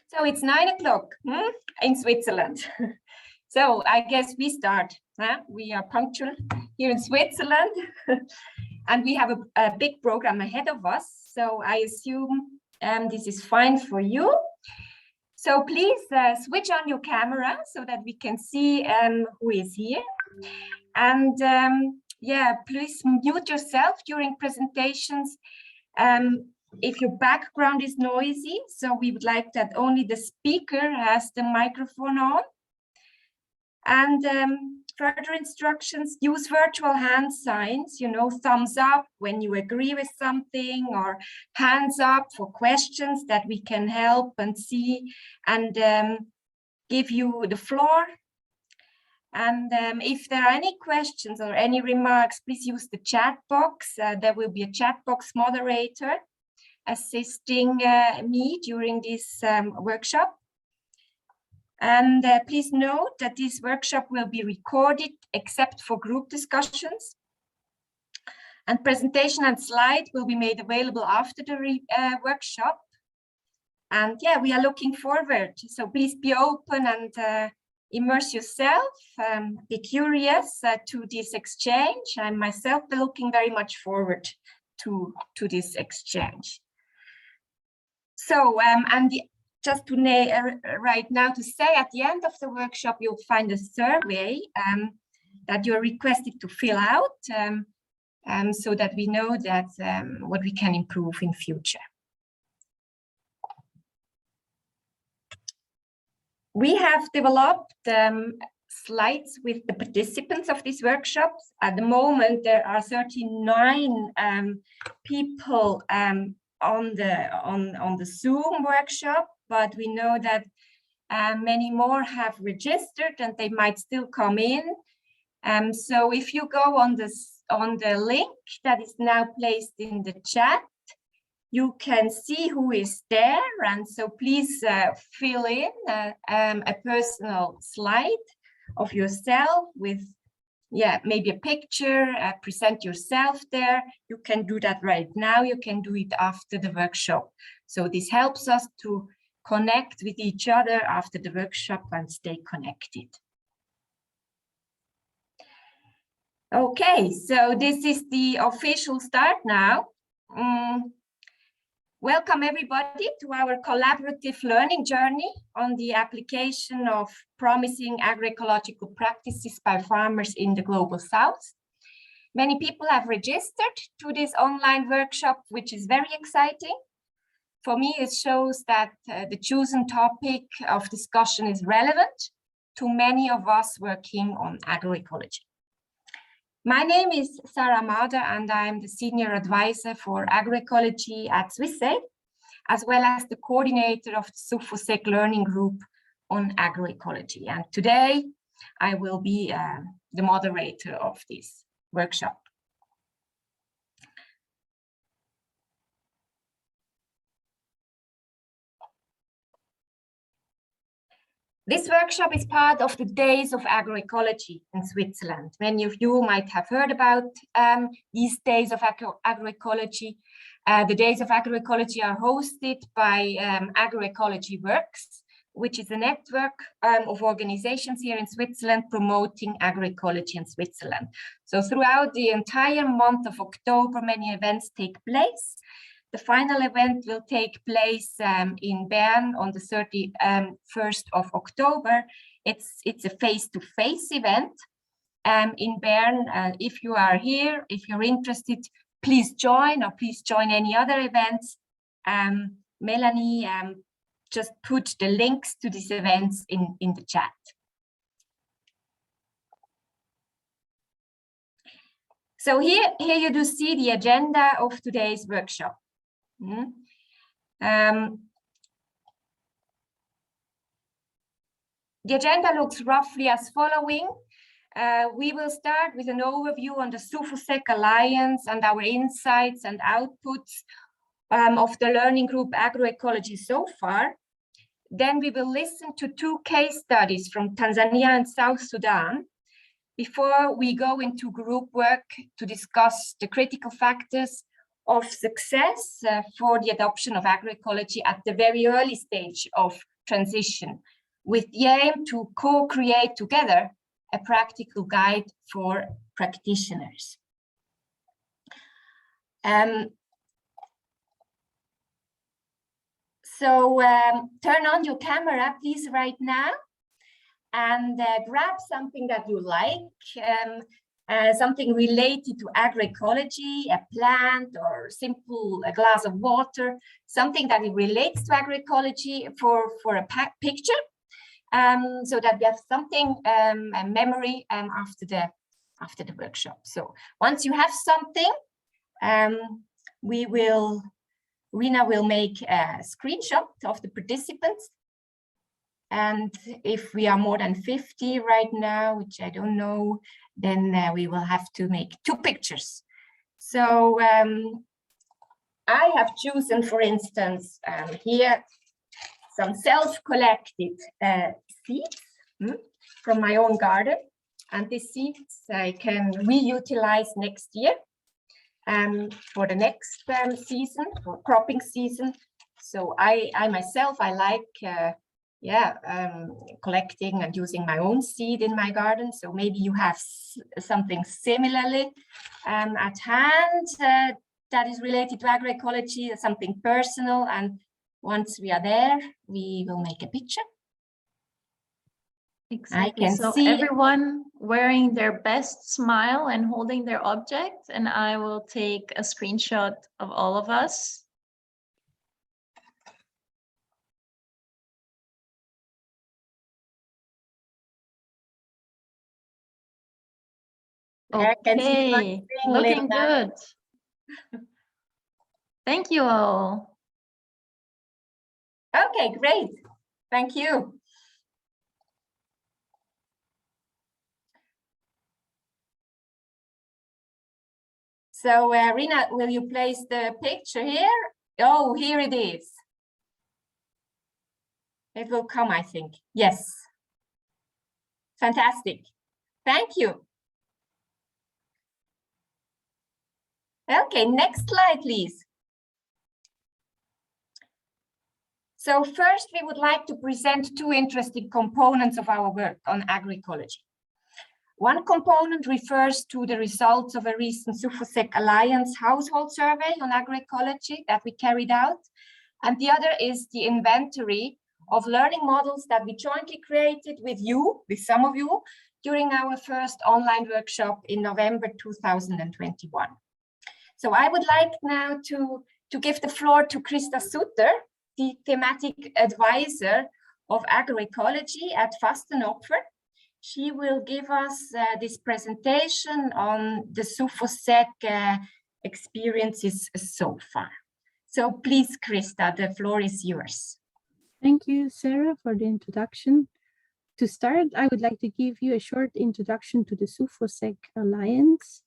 So it's 9 o'clock in Switzerland. So I guess we start. We are punctual here in Switzerland, and we have a big program ahead of us. So I assume this is fine for you. So please switch on your camera so that we can see who is here. And yeah, please mute yourself during presentations if your background is noisy. So we would like that only the speaker has the microphone on. And further instructions, use virtual hand signs, you know, thumbs up when you agree with something, or hands up for questions that we can help and see and give you the floor. And if there are any questions or any remarks, please use the chat box. There will be a chat box moderator assisting me during this workshop. And please note that this workshop will be recorded except for group discussions. And presentation and slide will be made available after the workshop. And yeah, we are looking forward. So please be open and immerse yourself, be curious to this exchange. I myself be looking very much forward to this exchange. So, just to right now to say, at the end of the workshop, you'll find a survey that you're requested to fill out so that we know that what we can improve in future. We have developed slides with the participants of these workshops. At the moment, there are 39 people on the Zoom workshop, but we know that many more have registered and they might still come in. So if you go on the link that is now placed in the chat, you can see who is there, and so please fill in a personal slide of yourself with, yeah, maybe a picture, present yourself there. You can do that right now. You can do it after the workshop. So this helps us to connect with each other after the workshop and stay connected. Okay, so this is the official start now. Welcome everybody to our collaborative learning journey on the application of promising agroecological practices by farmers in the Global South. Many people have registered to this online workshop, which is very exciting. For me, it shows that the chosen topic of discussion is relevant to many of us working on agroecology. My name is Sarah Mada, and I'm the Senior Advisor for Agroecology at SWISSAID, as well as the coordinator of the Sufosec Learning Group on Agroecology. And today, I will be the moderator of this workshop. This workshop is part of the Days of Agroecology in Switzerland. Many of you might have heard about these Days of Agroecology. The Days of Agroecology are hosted by Agroecology Works, which is a network of organizations here in Switzerland promoting agroecology in Switzerland. So throughout the entire month of October, many events take place. The final event will take place in Bern on the 31st of October. It's a face-to-face event in Bern. If you are here, if you're interested, please join, or please join any other events. Melanie just put the links to these events in the chat. So here you do see the agenda of today's workshop. The agenda looks roughly as following. We will start with an overview on the Sufosec Alliance and our insights and outputs of the learning group Agroecology so far. Then we will listen to 2 case studies from Tanzania and South Sudan before we go into group work to discuss the critical factors of success for the adoption of agroecology at the very early stage of transition, with the aim to co-create together a practical guide for practitioners. So turn on your camera, please, right now, and grab something that you like, something related to agroecology, a plant or a glass of water, something that relates to agroecology for a picture, so that we have something, a memory after the workshop. So once you have something, Rina will make a screenshot of the participants. And if we are more than 50 right now, which I don't know, then we will have to make 2 pictures. So I have chosen, for instance, here some self-collected seeds from my own garden. And these seeds I can reutilize next year for the next season, for cropping season. So I myself, I like collecting and using my own seed in my garden. So maybe you have something similarly at hand that is related to agroecology, something personal. And once we are there, we will make a picture. Exactly. I can so see everyone wearing their best smile and holding their object, and I will take a screenshot of all of us. Okay, looking good. Thank you all. Okay, great. Thank you. So, Rina, will you place the picture here? Oh, here it is. It will come, I think. Yes. Fantastic. Thank you. Okay, next slide, please. So first, we would like to present 2 interesting components of our work on agroecology. One component refers to the results of a recent Sufosec Alliance household survey on agroecology that we carried out. And the other is the inventory of learning models that we jointly created with some of you, during our first online workshop in November 2021. So I would like now to give the floor to Christa Sutter, the thematic advisor of agroecology at Fastenaktion. She will give us this presentation on the Sufosec experiences so far. So please, Christa, the floor is yours. Thank you, Sarah, for the introduction. To start, I would like to give you a short introduction to the Sufosec Alliance.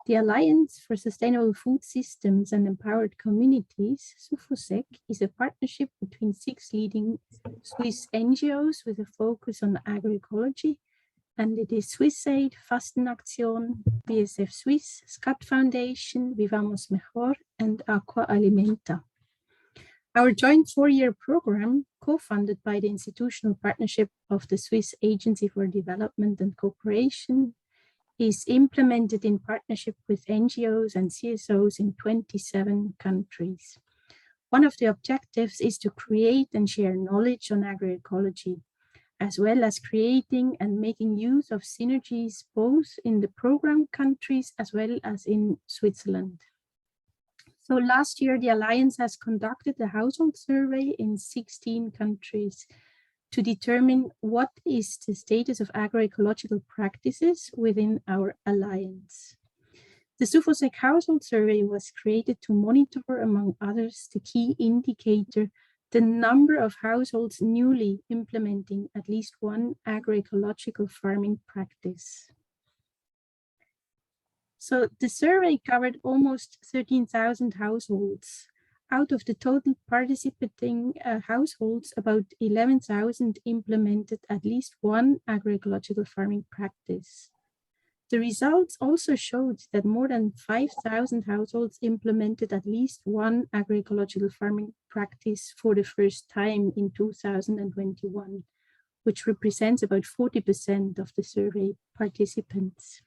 The Alliance for Sustainable Food Systems and Empowered Communities, Sufosec, is a partnership between 6 leading Swiss NGOs with a focus on agroecology, and it is SWISSAID, Fastenaktion, BSF Suisse, Skat Foundation, Vivamos Mejor, and Aqua Alimenta. Our joint 4-year program, co-funded by the institutional partnership of the Swiss Agency for Development and Cooperation, is implemented in partnership with NGOs and CSOs in 27 countries. One of the objectives is to create and share knowledge on agroecology, as well as creating and making use of synergies both in the program countries as well as in Switzerland. So last year, the Alliance has conducted a household survey in 16 countries to determine what is the status of agroecological practices within our Alliance. The Sufosec household survey was created to monitor, among others, the key indicator, the number of households newly implementing at least one agroecological farming practice. So the survey covered almost 13,000 households. Out of the total participating households, about 11,000 implemented at least one agroecological farming practice. The results also showed that more than 5,000 households implemented at least one agroecological farming practice for the first time in 2021, which represents about 40% of the survey participants.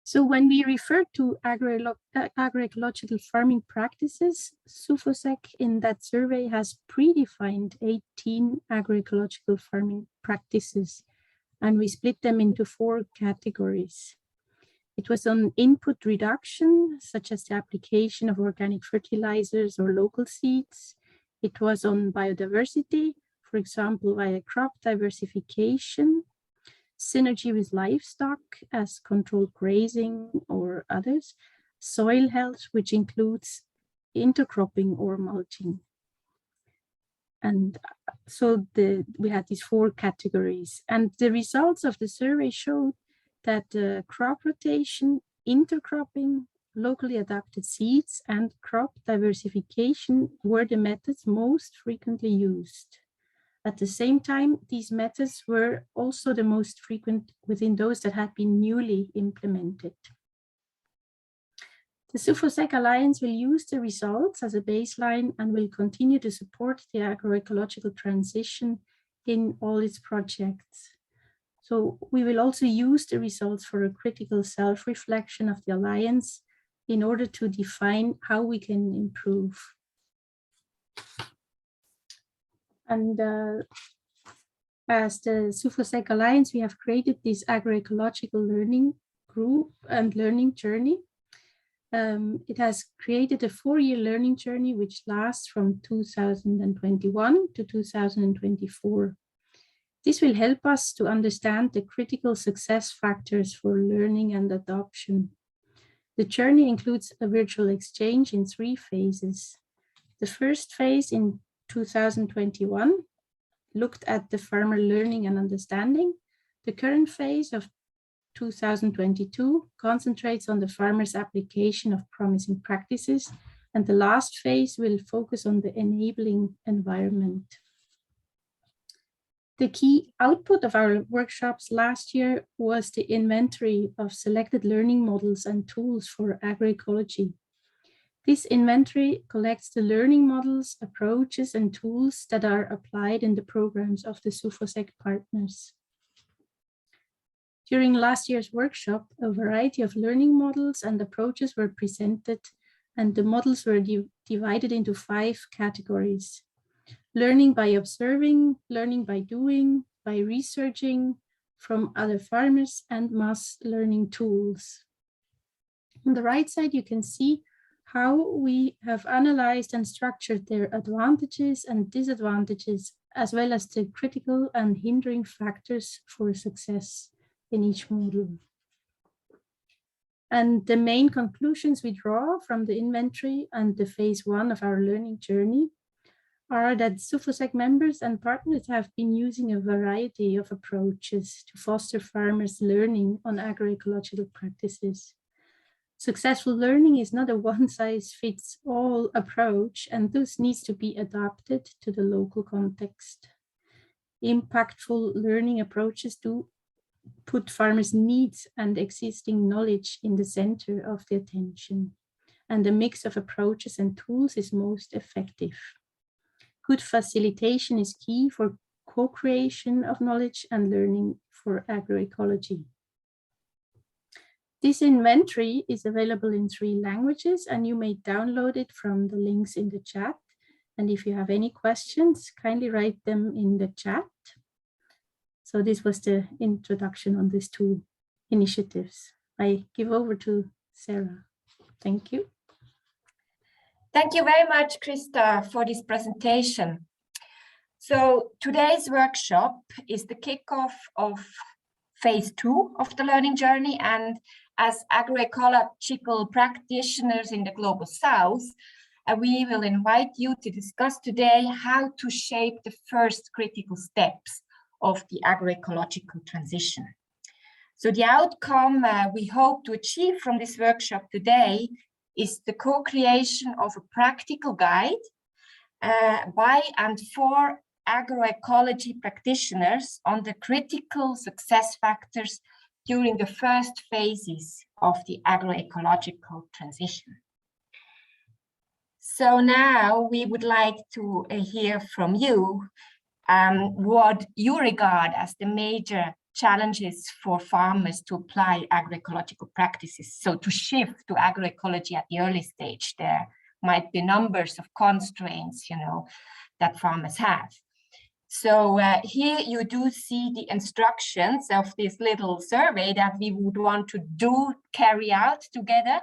So when we refer to agroecological farming practices, Sufosec in that survey has predefined 18 agroecological farming practices, and we split them into 4 categories. It was on input reduction, such as the application of organic fertilizers or local seeds. It was on biodiversity, for example, via crop diversification, synergy with livestock as controlled grazing or others, soil health, which includes intercropping or mulching. And so we had these 4 categories, and the results of the survey showed that crop rotation, intercropping, locally adapted seeds, and crop diversification were the methods most frequently used. At the same time, these methods were also the most frequent within those that had been newly implemented. The Sufosec Alliance will use the results as a baseline and will continue to support the agroecological transition in all its projects. So we will also use the results for a critical self-reflection of the Alliance in order to define how we can improve. And as the Sufosec Alliance, we have created this agroecological learning group and learning journey. It has created a 4-year learning journey which lasts from 2021 to 2024. This will help us to understand the critical success factors for learning and adoption. The journey includes a virtual exchange in 3 phases. The first phase in 2021 looked at the farmer learning and understanding. The current phase of 2022 concentrates on the farmer's application of promising practices, and the last phase will focus on the enabling environment. The key output of our workshops last year was the inventory of selected learning models and tools for agroecology. This inventory collects the learning models, approaches, and tools that are applied in the programs of the Sufosec partners. During last year's workshop, a variety of learning models and approaches were presented, and the models were divided into 5 categories: learning by observing, learning by doing, by researching from other farmers, and mass learning tools. On the right side, you can see how we have analyzed and structured their advantages and disadvantages, as well as the critical and hindering factors for success in each model. And the main conclusions we draw from the inventory and the phase 1 of our learning journey are that Sufosec members and partners have been using a variety of approaches to foster farmers' learning on agroecological practices. Successful learning is not a one-size-fits-all approach, and thus needs to be adapted to the local context. Impactful learning approaches do put farmers' needs and existing knowledge in the center of the attention, and a mix of approaches and tools is most effective. Good facilitation is key for co-creation of knowledge and learning for agroecology. This inventory is available in 3 languages, and you may download it from the links in the chat. And if you have any questions, kindly write them in the chat. So this was the introduction on these 2 initiatives. I give over to Sarah. Thank you. Thank you very much, Krista, for this presentation. So today's workshop is the kickoff of phase 2 of the learning journey, and as agroecological practitioners in the Global South, we will invite you to discuss today how to shape the first critical steps of the agroecological transition. So the outcome we hope to achieve from this workshop today is the co-creation of a practical guide by and for agroecology practitioners on the critical success factors during the first phases of the agroecological transition. So now we would like to hear from you what you regard as the major challenges for farmers to apply agroecological practices. So to shift to agroecology at the early stage, there might be numbers of constraints, that farmers have. So here you do see the instructions of this little survey that we would want to carry out together.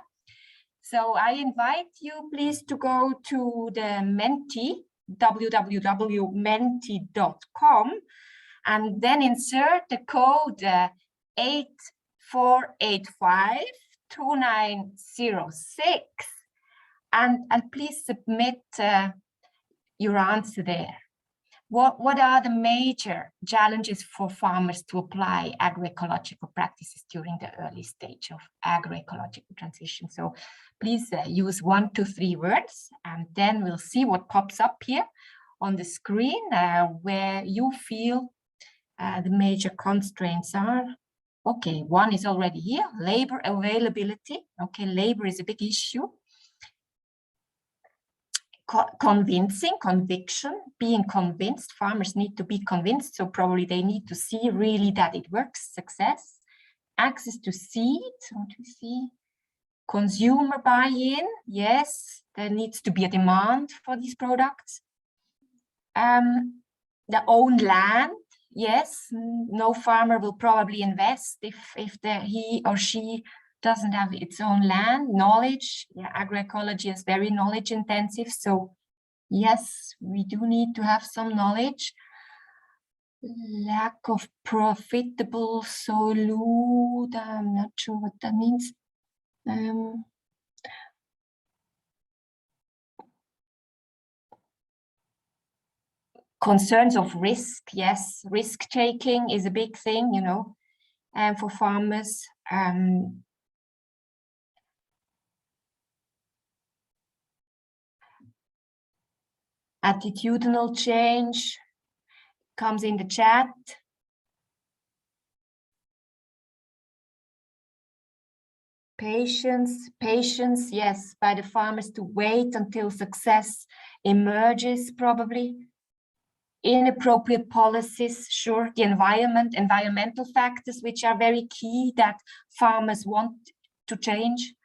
So I invite you please to go to the Menti, www.menti.com, and then insert the code 84852906, and please submit your answer there. What are the major challenges for farmers to apply agroecological practices during the early stage of agroecological transition? So please use 1 to 3 words, and then we'll see what pops up here on the screen where you feel the major constraints are. Okay, one is already here, labor availability. Okay, labor is a big issue. Conviction, being convinced. Farmers need to be convinced, so probably they need to see really that it works. Success, access to seed. What do we see? Consumer buy-in. Yes, there needs to be a demand for these products. The own land. Yes, no farmer will probably invest if he or she doesn't have its own land. Knowledge, agroecology is very knowledge intensive, so yes, we do need to have some knowledge. Lack of profitable solution, I'm not sure what that means. Concerns of risk, yes, risk taking is a big thing, for farmers. Attitudinal change comes in the chat. Patience, yes, by the farmers to wait until success emerges, probably. Inappropriate policies, sure, the environmental factors, which are very key that farmers want to change.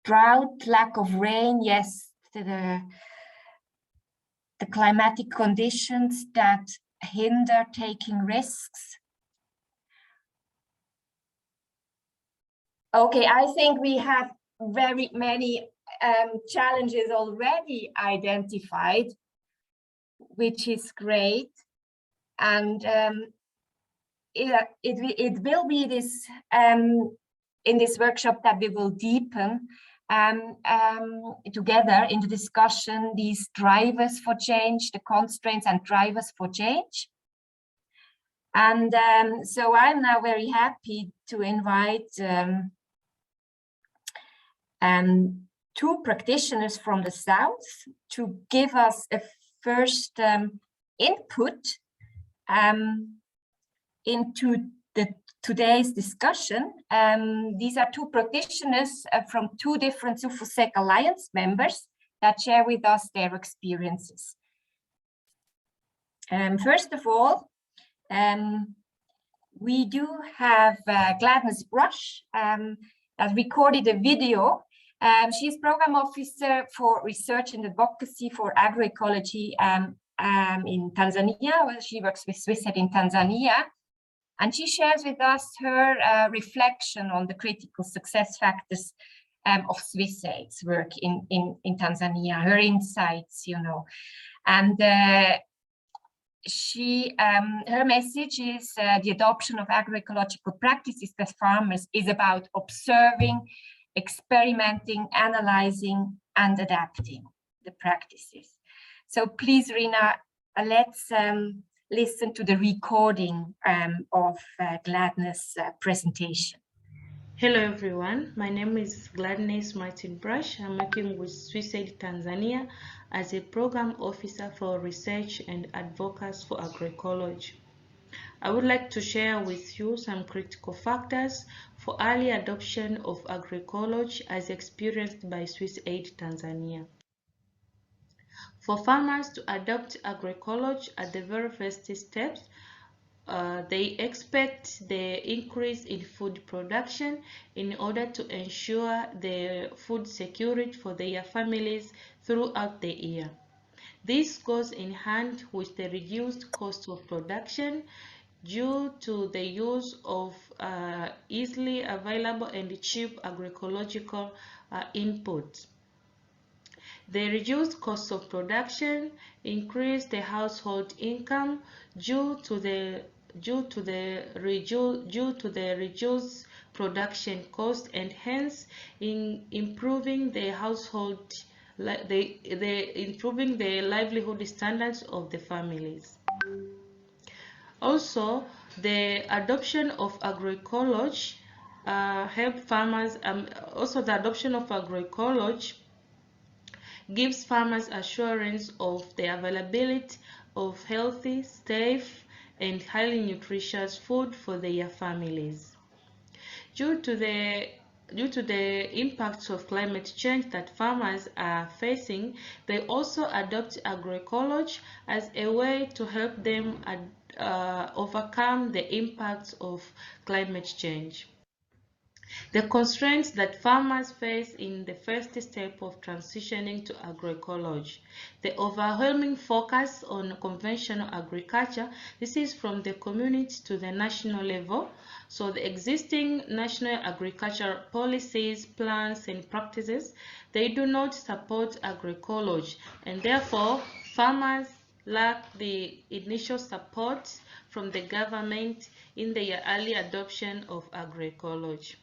Drought, lack of rain, yes, the climatic conditions that hinder taking risks. Okay, I think we have very many challenges already identified, which is great. And it will be this in this workshop that we will deepen together in the discussion, these drivers for change, the constraints and drivers for change. And so I'm now very happy to invite 2 practitioners from the South to give us a first input into today's discussion. These are 2 practitioners from 2 different Sufosec Alliance members that share with us their experiences. First of all, we do have Gladness Brush that recorded a video. She's program officer for research and advocacy for agroecology in Tanzania. Well, she works with SWISSAID in Tanzania, and she shares with us her reflection on the critical success factors of SWISSAID's work in Tanzania, her insights, and her message is the adoption of agroecological practices by farmers is about observing, experimenting, analyzing, and adapting the practices. So please, Rina, let's listen to the recording of Gladness' presentation. Hello everyone, my name is Gladness Martin Brush. I'm working with SWISSAID Tanzania as a program officer for research and advocacy for agroecology. I would like to share with you some critical factors for early adoption of agroecology as experienced by SWISSAID Tanzania. For farmers to adopt agroecology at the very first steps, they expect the increase in food production in order to ensure the food security for their families throughout the year. This goes in hand with the reduced cost of production due to the use of easily available and cheap agroecological inputs. The reduced cost of production increased the household income due to the reduced production cost, and hence in improving the household improving the livelihood standards of the families. Also, the adoption of agroecology help farmers. The adoption of agroecology gives farmers assurance of the availability of healthy, safe, and highly nutritious food for their families. Due to the impacts of climate change that farmers are facing, they also adopt agroecology as a way to help them overcome the impacts of climate change. The constraints that farmers face in the first step of transitioning to agroecology. The overwhelming focus on conventional agriculture. This is from the community to the national level. So the existing national agricultural policies, plans, and practices, they do not support agroecology, and therefore farmers lack the initial support from the government in their early adoption of agroecology.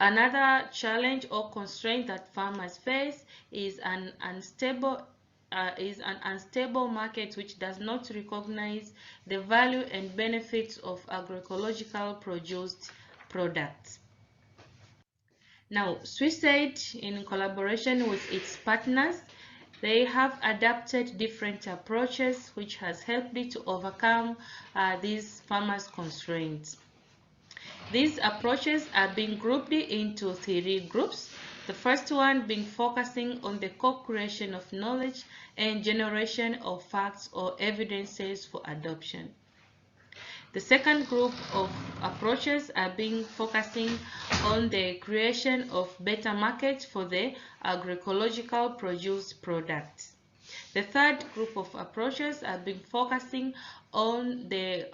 Another challenge or constraint that farmers face is an unstable market which does not recognize the value and benefits of agroecological produced products. Now, SWISSAID, in collaboration with its partners, they have adapted different approaches which has helped it to overcome these farmers' constraints. These approaches are being grouped into 3 groups. The first one being focusing on the co-creation of knowledge and generation of facts or evidences for adoption. The second group of approaches are being focusing on the creation of better markets for the agroecological produced products. The third group of approaches have been focusing on the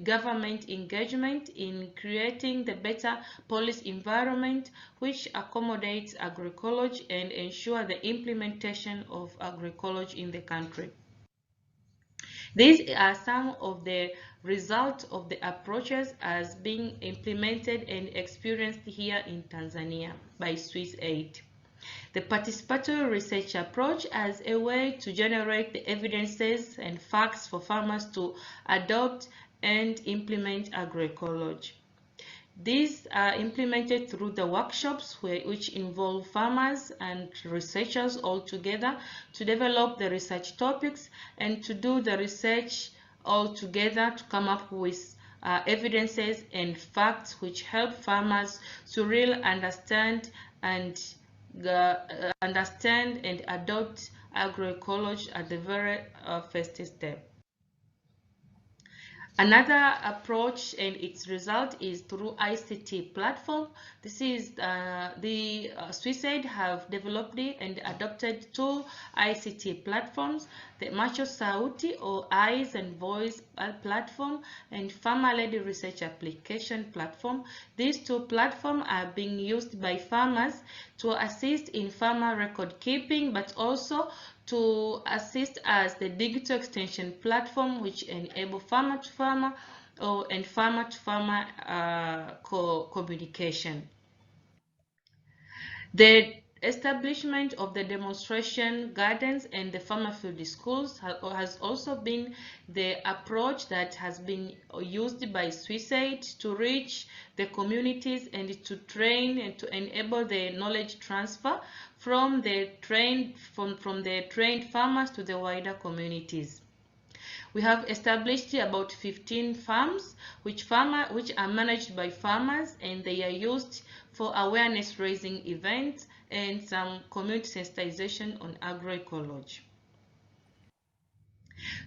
government engagement in creating the better policy environment which accommodates agroecology and ensure the implementation of agroecology in the country. These are some of the results of the approaches as being implemented and experienced here in Tanzania by SWISSAID. The participatory research approach as a way to generate the evidences and facts for farmers to adopt and implement agroecology. These are implemented through the workshops which involve farmers and researchers all together to develop the research topics and to do the research all together to come up with evidences and facts which help farmers to really understand and adopt agroecology at the very first step. Another approach and its result is through ICT platform. This is the SWISSAID have developed and adopted 2 ICT platforms, the Macho Sauti or Eyes and Voice platform and Farmer-led research application platform. These 2 platforms are being used by farmers to assist in farmer record keeping, but also to assist as the digital extension platform which enable farmer to farmer and farmer to farmer communication. The establishment of the demonstration gardens and the farmer field schools has also been the approach that has been used by SWISSAID to reach the communities and to train and to enable the knowledge transfer from the trained farmers to the wider communities. We have established about 15 farms which are managed by farmers, and they are used for awareness raising events and some community sensitization on agroecology.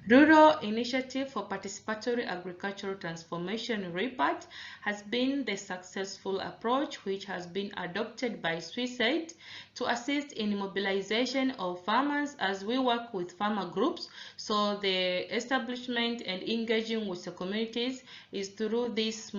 Rural Initiative for Participatory Agricultural Transformation (RIPAT) has been the successful approach which has been adopted by SWISSAID to assist in mobilization of farmers as we work with farmer groups. So the establishment and engaging with the communities is through this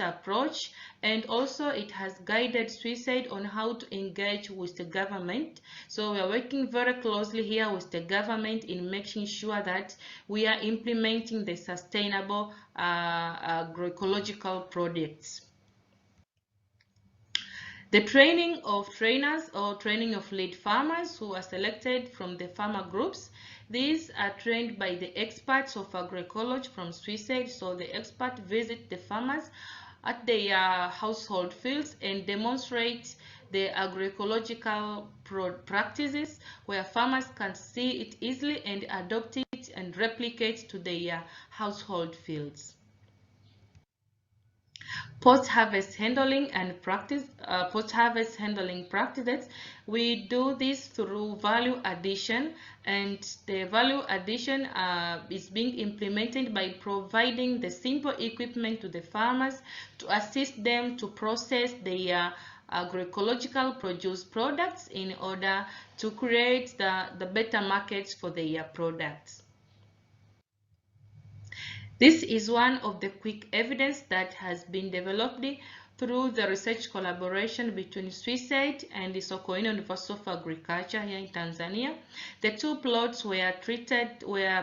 approach, and also it has guided SWISSAID on how to engage with the government. So we are working very closely here with the government in making sure that we are implementing the sustainable agroecological projects. The training of trainers or training of lead farmers who are selected from the farmer groups. These are trained by the experts of agroecology from SWISSAID. So the experts visit the farmers at their household fields and demonstrate the agroecological practices where farmers can see it easily and adopt it and replicate to their household fields. Post-harvest handling and post-harvest handling practices. We do this through value addition, and the value addition is being implemented by providing the simple equipment to the farmers to assist them to process their agroecological produce products in order to create the better markets for their products. This is one of the quick evidence that has been developed through the research collaboration between SWISSAID and the Sokoine University of Agriculture here in Tanzania. The two plots were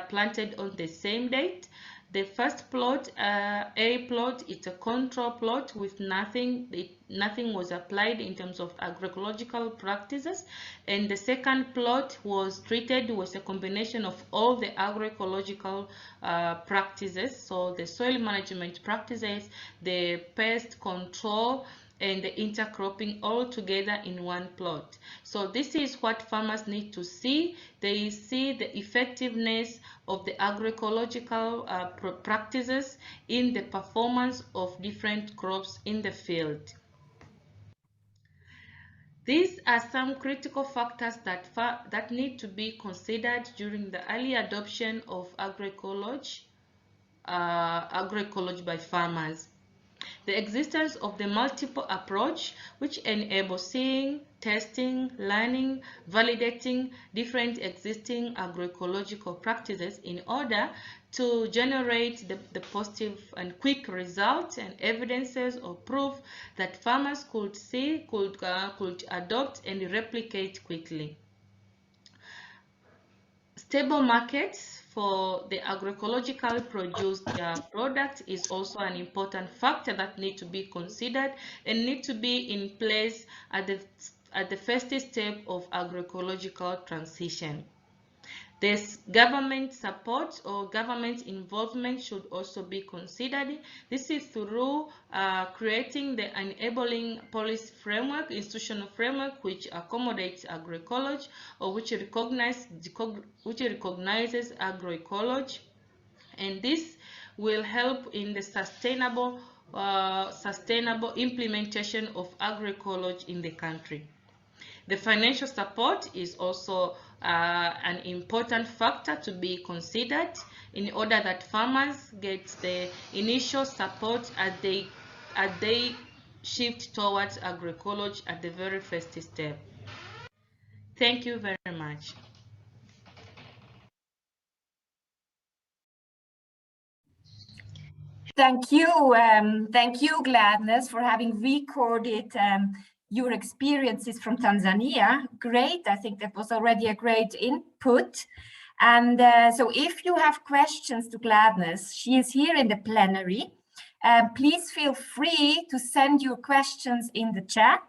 planted on the same date. The first plot, A plot, it's a control plot with nothing was applied in terms of agroecological practices, and the second plot was treated with a combination of all the agroecological practices, so the soil management practices, the pest control, and the intercropping all together in one plot. So this is what farmers need to see. They see the effectiveness of the agroecological practices in the performance of different crops in the field. These are some critical factors that need to be considered during the early adoption of agroecology by farmers. The existence of the multiple approach which enables seeing, testing, learning, validating different existing agroecological practices in order to generate the positive and quick results and evidences or proof that farmers could see, could adopt and replicate quickly. Stable markets for the agroecological produced product is also an important factor that need to be considered and need to be in place at the first step of agroecological transition. This government support or government involvement should also be considered. This is through creating the enabling policy framework, institutional framework, which accommodates agroecology or which recognizes agroecology, and this will help in the sustainable implementation of agroecology in the country. The financial support is also an important factor to be considered in order that farmers get the initial support as they shift towards agroecology at the very first step. Thank you very much. Thank you, Gladness, for having recorded your experiences from Tanzania. Great, I think that was already a great input. And so if you have questions to Gladness, she is here in the plenary. Please feel free to send your questions in the chat.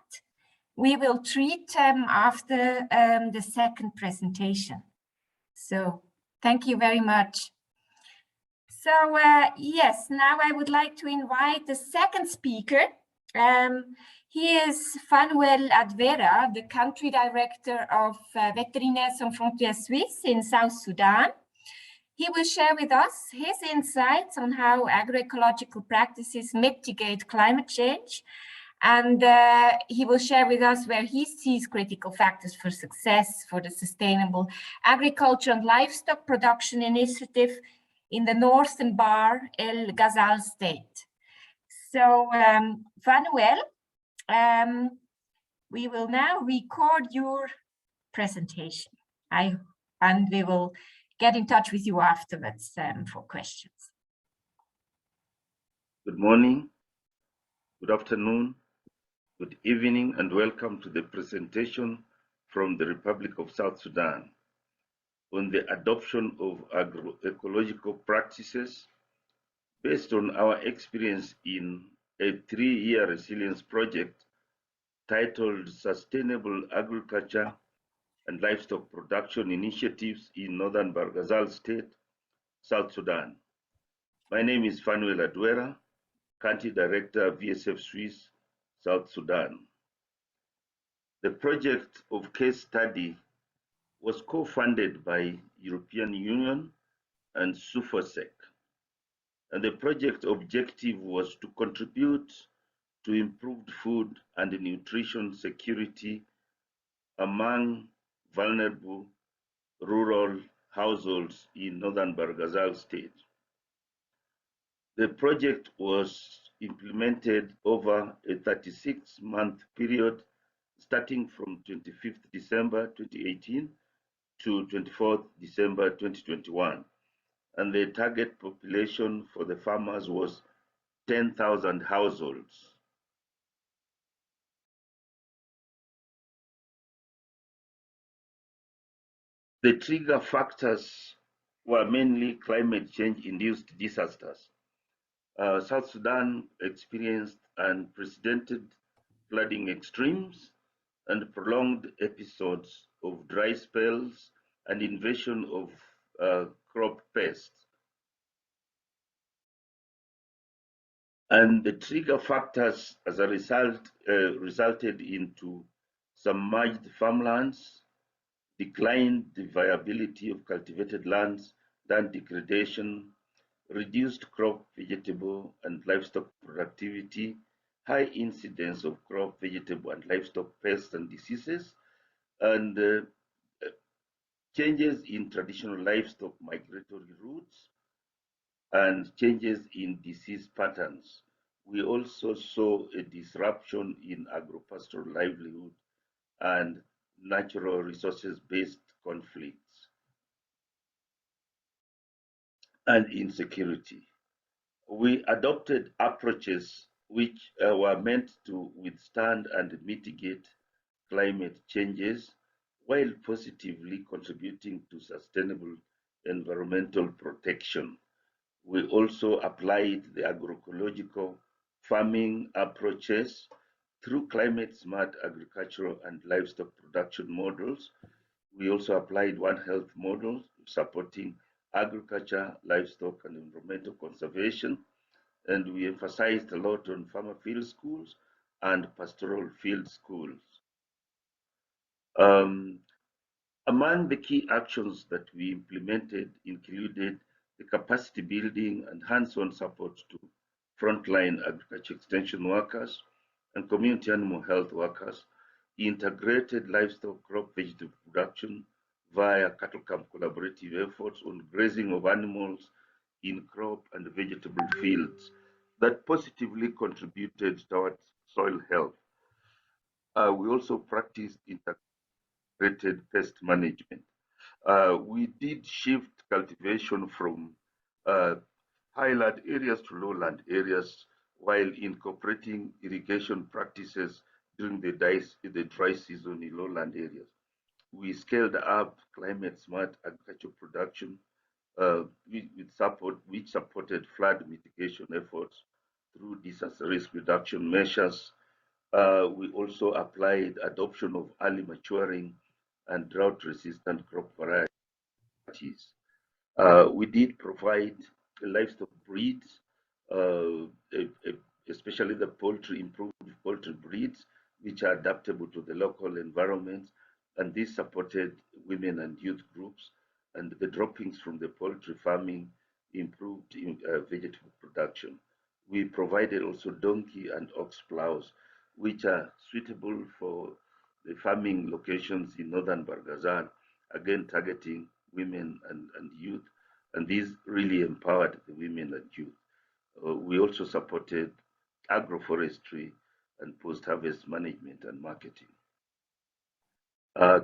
we will treat after the second presentation. So thank you very much. So yes, now I would like to invite the second speaker. He is Fanuel Advera, the country director of Vétérinaires sans Frontières Suisse in South Sudan. He will share with us his insights on how agroecological practices mitigate climate change. And he will share with us where he sees critical factors for success for the sustainable agriculture and livestock production initiative in the northern Bahr el Ghazal state. So, Fanuel, we will now record your presentation. And we will get in touch with you afterwards for questions. Good morning, good afternoon, good evening, and welcome to the presentation from the Republic of South Sudan on the adoption of agroecological practices based on our experience in a 3-year resilience project titled Sustainable Agriculture and Livestock Production Initiatives in Northern Bahr el Ghazal State, South Sudan. My name is Fanuel Adwera, Country Director, VSF Suisse, South Sudan. The project of case study was co-funded by European Union and Sufosec. And the project objective was to contribute to improved food and nutrition security among vulnerable rural households in Northern Bahr el Ghazal State. The project was implemented over a 36-month period starting from 25th December 2018 to 24th December 2021. And the target population for the farmers was 10,000 households. The trigger factors were mainly climate change-induced disasters. South Sudan experienced unprecedented flooding extremes and prolonged episodes of dry spells and invasion of crop pests. And the trigger factors, as a result, resulted into submerged farmlands, declined the viability of cultivated lands, land degradation, reduced crop, vegetable, and livestock productivity, high incidence of crop, vegetable, and livestock pests and diseases, and changes in traditional livestock migratory routes, and changes in disease patterns. We also saw a disruption in agropastoral livelihood and natural resources-based conflicts and insecurity. We adopted approaches which were meant to withstand and mitigate climate changes while positively contributing to sustainable environmental protection. We also applied the agroecological farming approaches through climate-smart agricultural and livestock production models. We also applied One Health models supporting agriculture, livestock, and environmental conservation. And we emphasized a lot on farmer field schools and pastoral field schools. Among the key actions that we implemented included the capacity building and hands-on support to frontline agriculture extension workers and community animal health workers, integrated livestock, crop, vegetable production via cattle camp collaborative efforts on grazing of animals in crop and vegetable fields that positively contributed towards soil health. We also practiced integrated pest management. We did shift cultivation from highland areas to lowland areas while incorporating irrigation practices during the dry season in lowland areas. We scaled up climate-smart agricultural production which supported flood mitigation efforts through disaster risk reduction measures. We also applied adoption of early maturing and drought-resistant crop varieties. We did provide livestock breeds, especially the improved poultry breeds, which are adaptable to the local environments, and this supported women and youth groups, and the droppings from the poultry farming improved vegetable production. We provided also donkey and ox plows, which are suitable for the farming locations in northern Bargazal, again targeting women and youth, and these really empowered the women and youth. We also supported agroforestry and post-harvest management and marketing.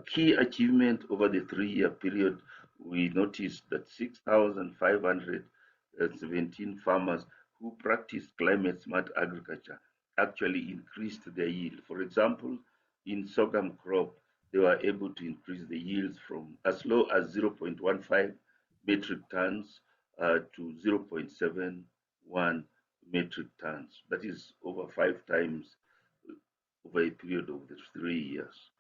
Key achievement over the 3-year period, we noticed that 6,517 farmers who practiced climate-smart agriculture actually increased their yield. For example, in sorghum crop, they were able to increase the yields from as low as 0.15 metric tons to 0.71 metric tons. That is over 5 times over a period of the 3 years.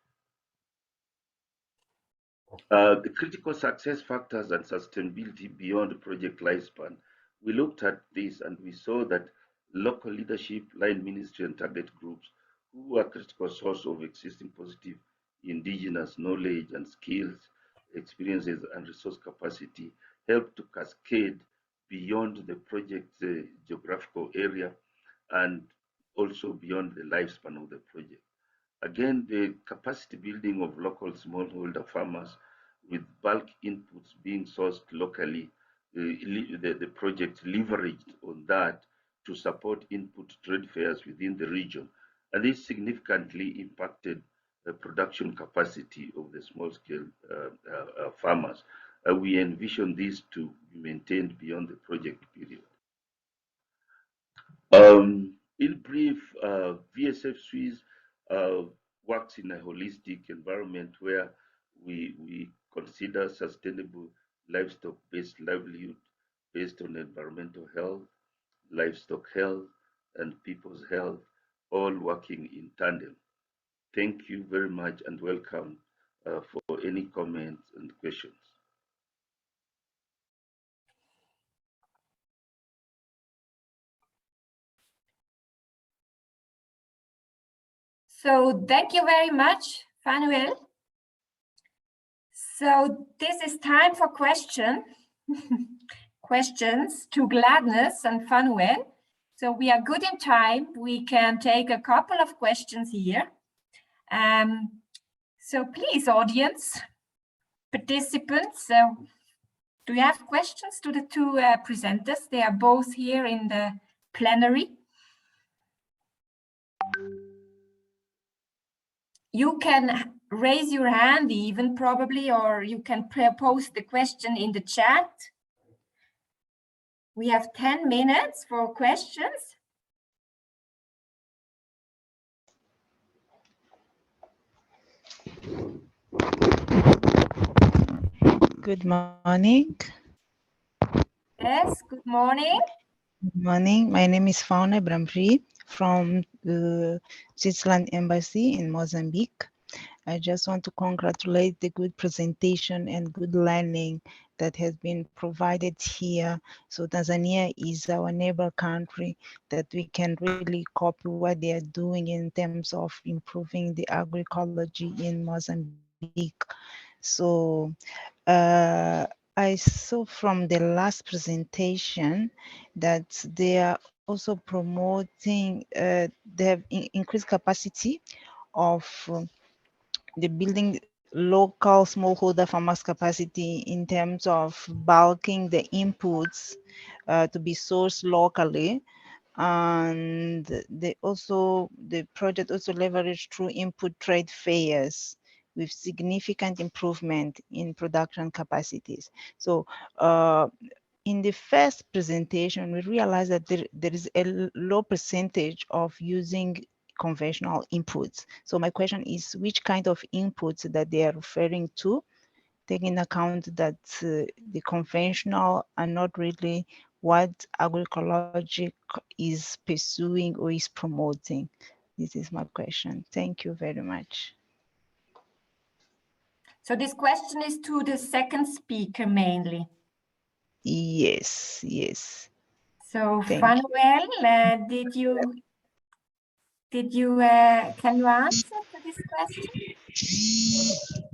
The critical success factors and sustainability beyond project lifespan. We looked at this and we saw that local leadership, line ministry, and target groups, who are critical source of existing positive indigenous knowledge and skills, experiences, and resource capacity, help to cascade beyond the project's geographical area and also beyond the lifespan of the project. Again, the capacity building of local smallholder farmers with bulk inputs being sourced locally, the project leveraged on that to support input trade fairs within the region. And this significantly impacted the production capacity of the small-scale farmers. We envision this to be maintained beyond the project period. In brief, VSF Suisse works in a holistic environment where we consider sustainable livestock-based livelihood based on environmental health, livestock health, and people's health, all working in tandem. Thank you very much and welcome for any comments and questions. So thank you very much, Fanuel. So this is time for questions to Gladness and Fanuel. So we are good in time. We can take a couple of questions here. So please, audience, participants, do you have questions to the two presenters? They are both here in the plenary. You can raise your hand even probably, or you can post the question in the chat. We have 10 minutes for questions. Good morning. Yes, good morning. Good morning. My name is Fauna Bramfri from the Switzerland Embassy in Mozambique. I just want to congratulate the good presentation and good learning that has been provided here. So Tanzania is our neighbor country that we can really copy what they are doing in terms of improving the agroecology in Mozambique. So I saw from the last presentation that they are also promoting, they have increased capacity of the building local smallholder farmers project in terms of bulking the inputs to be sourced locally. And the project also leveraged through input trade fairs with significant improvement in production capacities. So in the first presentation, we realized that there is a low percentage of using conventional inputs. So my question is, which kind of inputs that they are referring to, taking account that the conventional are not really what agroecology is pursuing or is promoting? This is my question. Thank you very much. So this question is to the second speaker mainly. Yes, yes. So Thank Fanuel, can you answer to this question?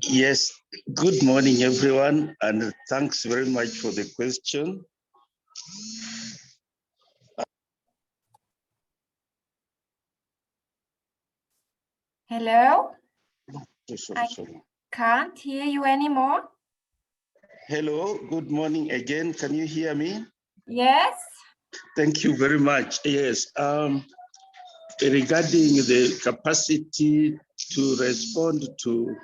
Yes, good morning, everyone, and thanks very much for the question. Hello? Sorry. Can't hear you anymore. Hello, good morning again. Can you hear me? Yes. Thank you very much. Yes, regarding the capacity to respond to,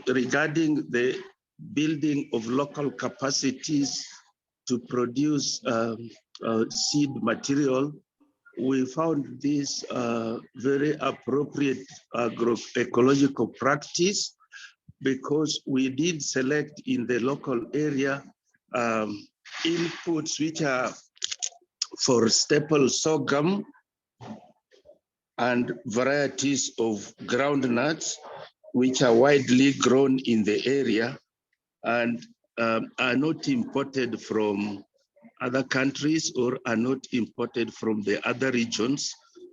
regarding the building of local capacities to produce seed material, we found this very appropriate agroecological practice because we did select in the local area inputs which are for staple sorghum and varieties of groundnuts which are widely grown in the area and are not imported from other countries or are not imported from the other regions.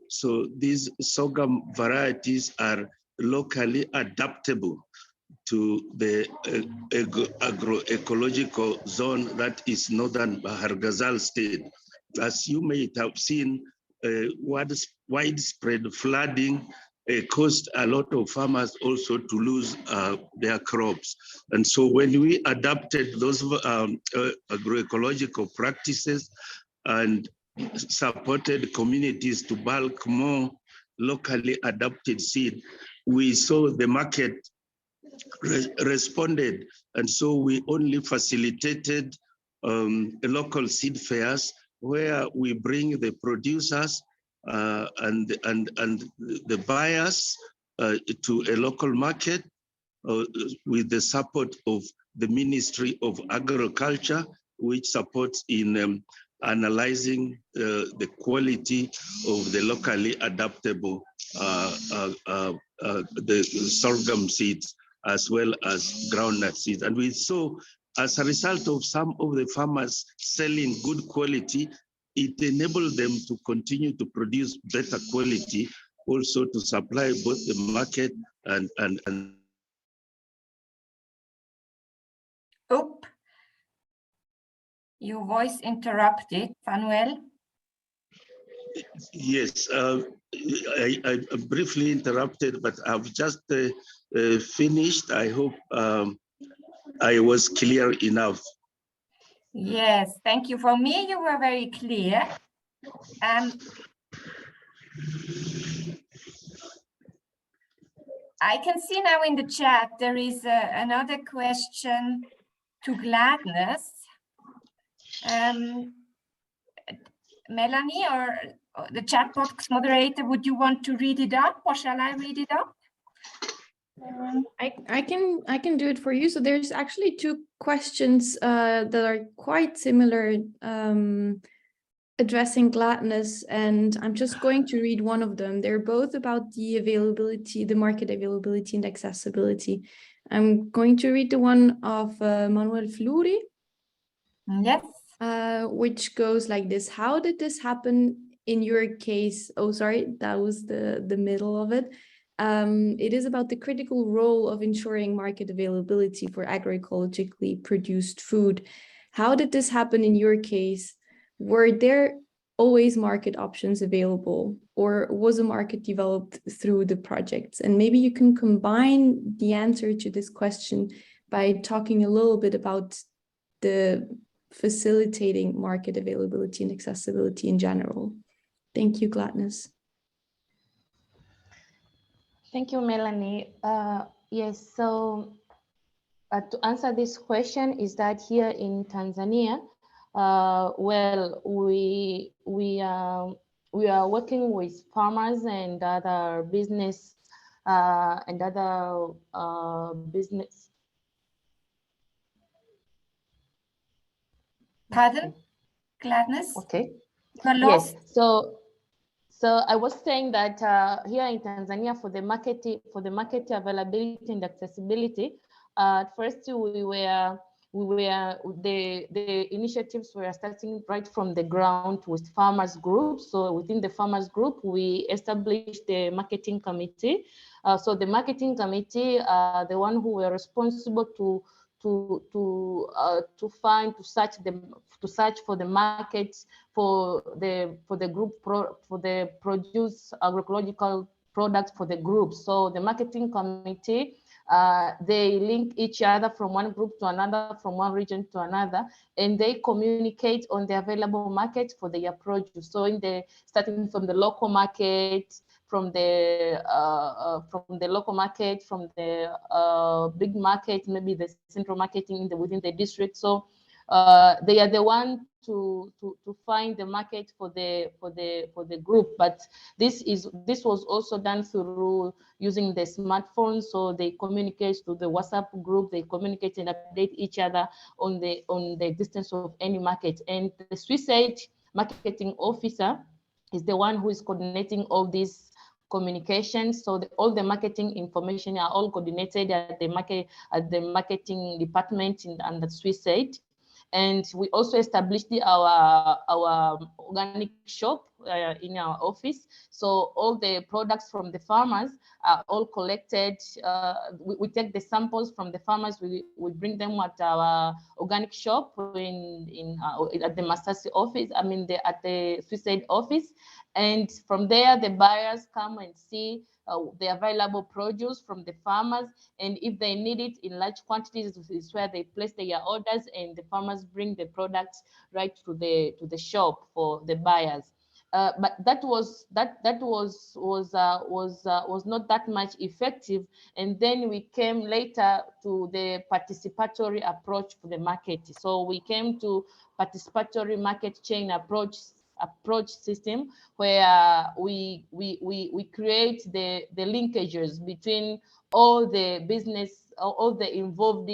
So these sorghum varieties are locally adaptable to the agroecological zone that is northern Bahar Ghazal state. As you may have seen, widespread flooding caused a lot of farmers also to lose their crops. And so when we adapted those agroecological practices and supported communities to bulk more locally adapted seed, we saw the market responded. And so we only facilitated local seed fairs where we bring the producers and the buyers to a local market with the support of the Ministry of Agriculture, which supports in analyzing the quality of the locally adaptable the sorghum seeds as well as groundnut seeds. And we saw as a result of some of the farmers selling good quality, it enabled them to continue to produce better quality, also to supply both the market and Oop. Your voice interrupted, Fanuel. Yes, I briefly interrupted, but I've just finished. I hope I was clear enough. Yes, thank you. For me, you were very clear. I can see now in the chat there is another question to Gladness. Melanie, or the chat box moderator, would you want to read it up, or shall I read it up? I can do it for you. So there's actually two questions that are quite similar, addressing Gladness, and I'm just going to read one of them. They're both about the availability, the market availability and accessibility. I'm going to read the one of Manuel Fluri. Yes. Which goes like this. How did this happen in your case? Oh, sorry, that was the middle of it. It is about the critical role of ensuring market availability for agroecologically produced food. How did this happen in your case? Were there always market options available, or was a market developed through the projects? And maybe you can combine the answer to this question by talking a little bit about the facilitating market availability and accessibility in general. Thank you, Gladness. Thank you, Melanie. Yes, so to answer this question is that here in Tanzania, well, we are working with farmers and other business business. Pardon, Gladness? Okay. You are lost. Yes, so I was saying that here in Tanzania, for the market availability and accessibility, at first the initiatives were starting right from the ground with farmers groups. So within the farmers group, we established the marketing committee. So the marketing committee, the one who were responsible to search for the markets for the produce agroecological products for the group. So the marketing committee, they link each other from one group to another, from one region to another, and they communicate on the available market for their produce. So starting from the local market, from the local market, from the big market, maybe the central marketing within the district. So they are the one to find the market for the group. But this was also done through using the smartphone. So they communicate through the WhatsApp group. They communicate and update each other on the existence of any market. And the SWISSAID marketing officer is the one who is coordinating all these communications. So all the marketing information are all coordinated at the marketing department and the SWISSAID. And we also established our organic shop in our office. So all the products from the farmers are all collected. We take the samples from the farmers. We bring them at our organic shop at the Masasi office. I mean, at the SWISSAID office. And from there, the buyers come and see the available produce from the farmers, and if they need it in large quantities, is where they place their orders, and the farmers bring the products right to the shop for the buyers. But that was not that much effective, and then we came later to the participatory approach for the market. So we came to participatory market chain approach system, where we create the linkages between all the involved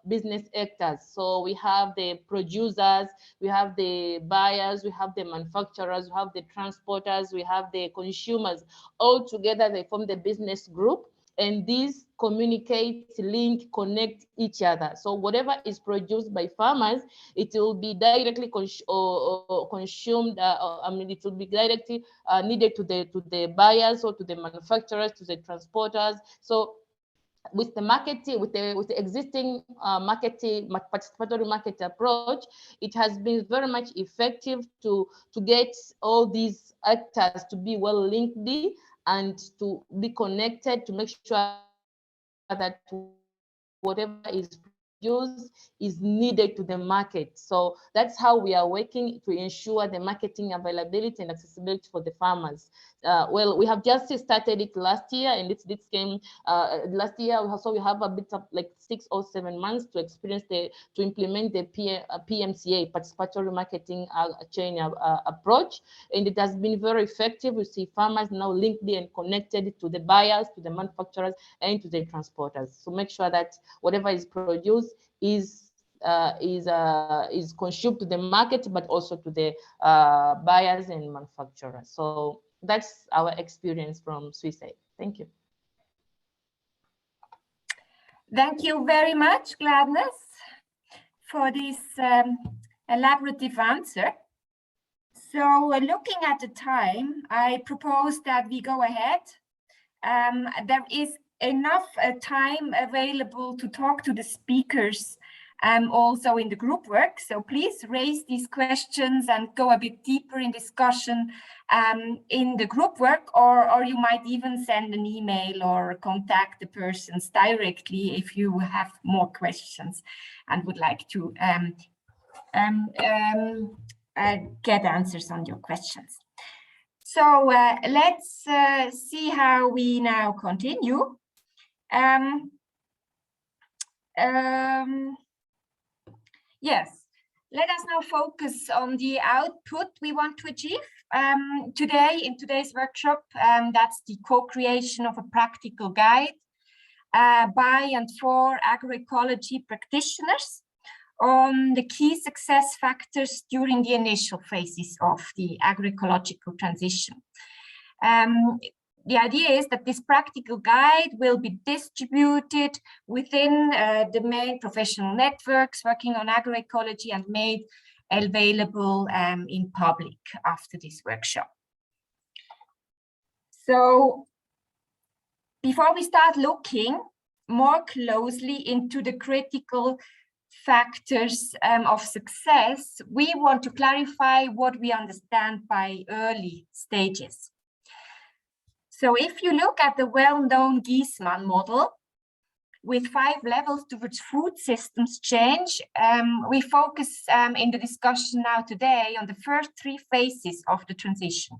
business actors. So we have the producers, we have the buyers, we have the manufacturers, we have the transporters, we have the consumers. All together they form the business group, and these communicate, link, connect each other. So whatever is produced by farmers, it will be directly consumed. I mean, it will be directly needed to the buyers, or to the manufacturers, to the transporters. So with the marketing, with the existing participatory market approach, it has been very much effective to get all these actors to be well linked and to be connected, to make sure that whatever is produced is needed to the market. So that's how we are working to ensure the marketing availability and accessibility for the farmers. Well, we have just started it last year, and this came last year. So we have a bit of like 6 or 7 months to implement the PMCA, participatory marketing chain approach, and it has been very effective. We see farmers now linked and connected to the buyers, to the manufacturers, and to the transporters. So make sure that whatever is produced is consumed to the market, but also to the buyers and manufacturers. So that's our experience from SWISSAID. Thank you. Thank you very much, Gladness, for this elaborative answer. So looking at the time, I propose that we go ahead. There is enough time available to talk to the speakers also in the group work. So please raise these questions and go a bit deeper in discussion in the group work, or you might even send an email or contact the persons directly if you have more questions and would like to get answers on your questions. So let's see how we now continue. Yes, let us now focus on the output we want to achieve today in today's workshop. That's the co-creation of a practical guide by and for agroecology practitioners on the key success factors during the initial phases of the agroecological transition. The idea is that this practical guide will be distributed within the main professional networks working on agroecology and made available in public after this workshop. So before we start looking more closely into the critical factors of success, we want to clarify what we understand by early stages. So if you look at the well-known Giesmann model with 5 levels towards food systems change, we focus in the discussion now today on the first 3 phases of the transition.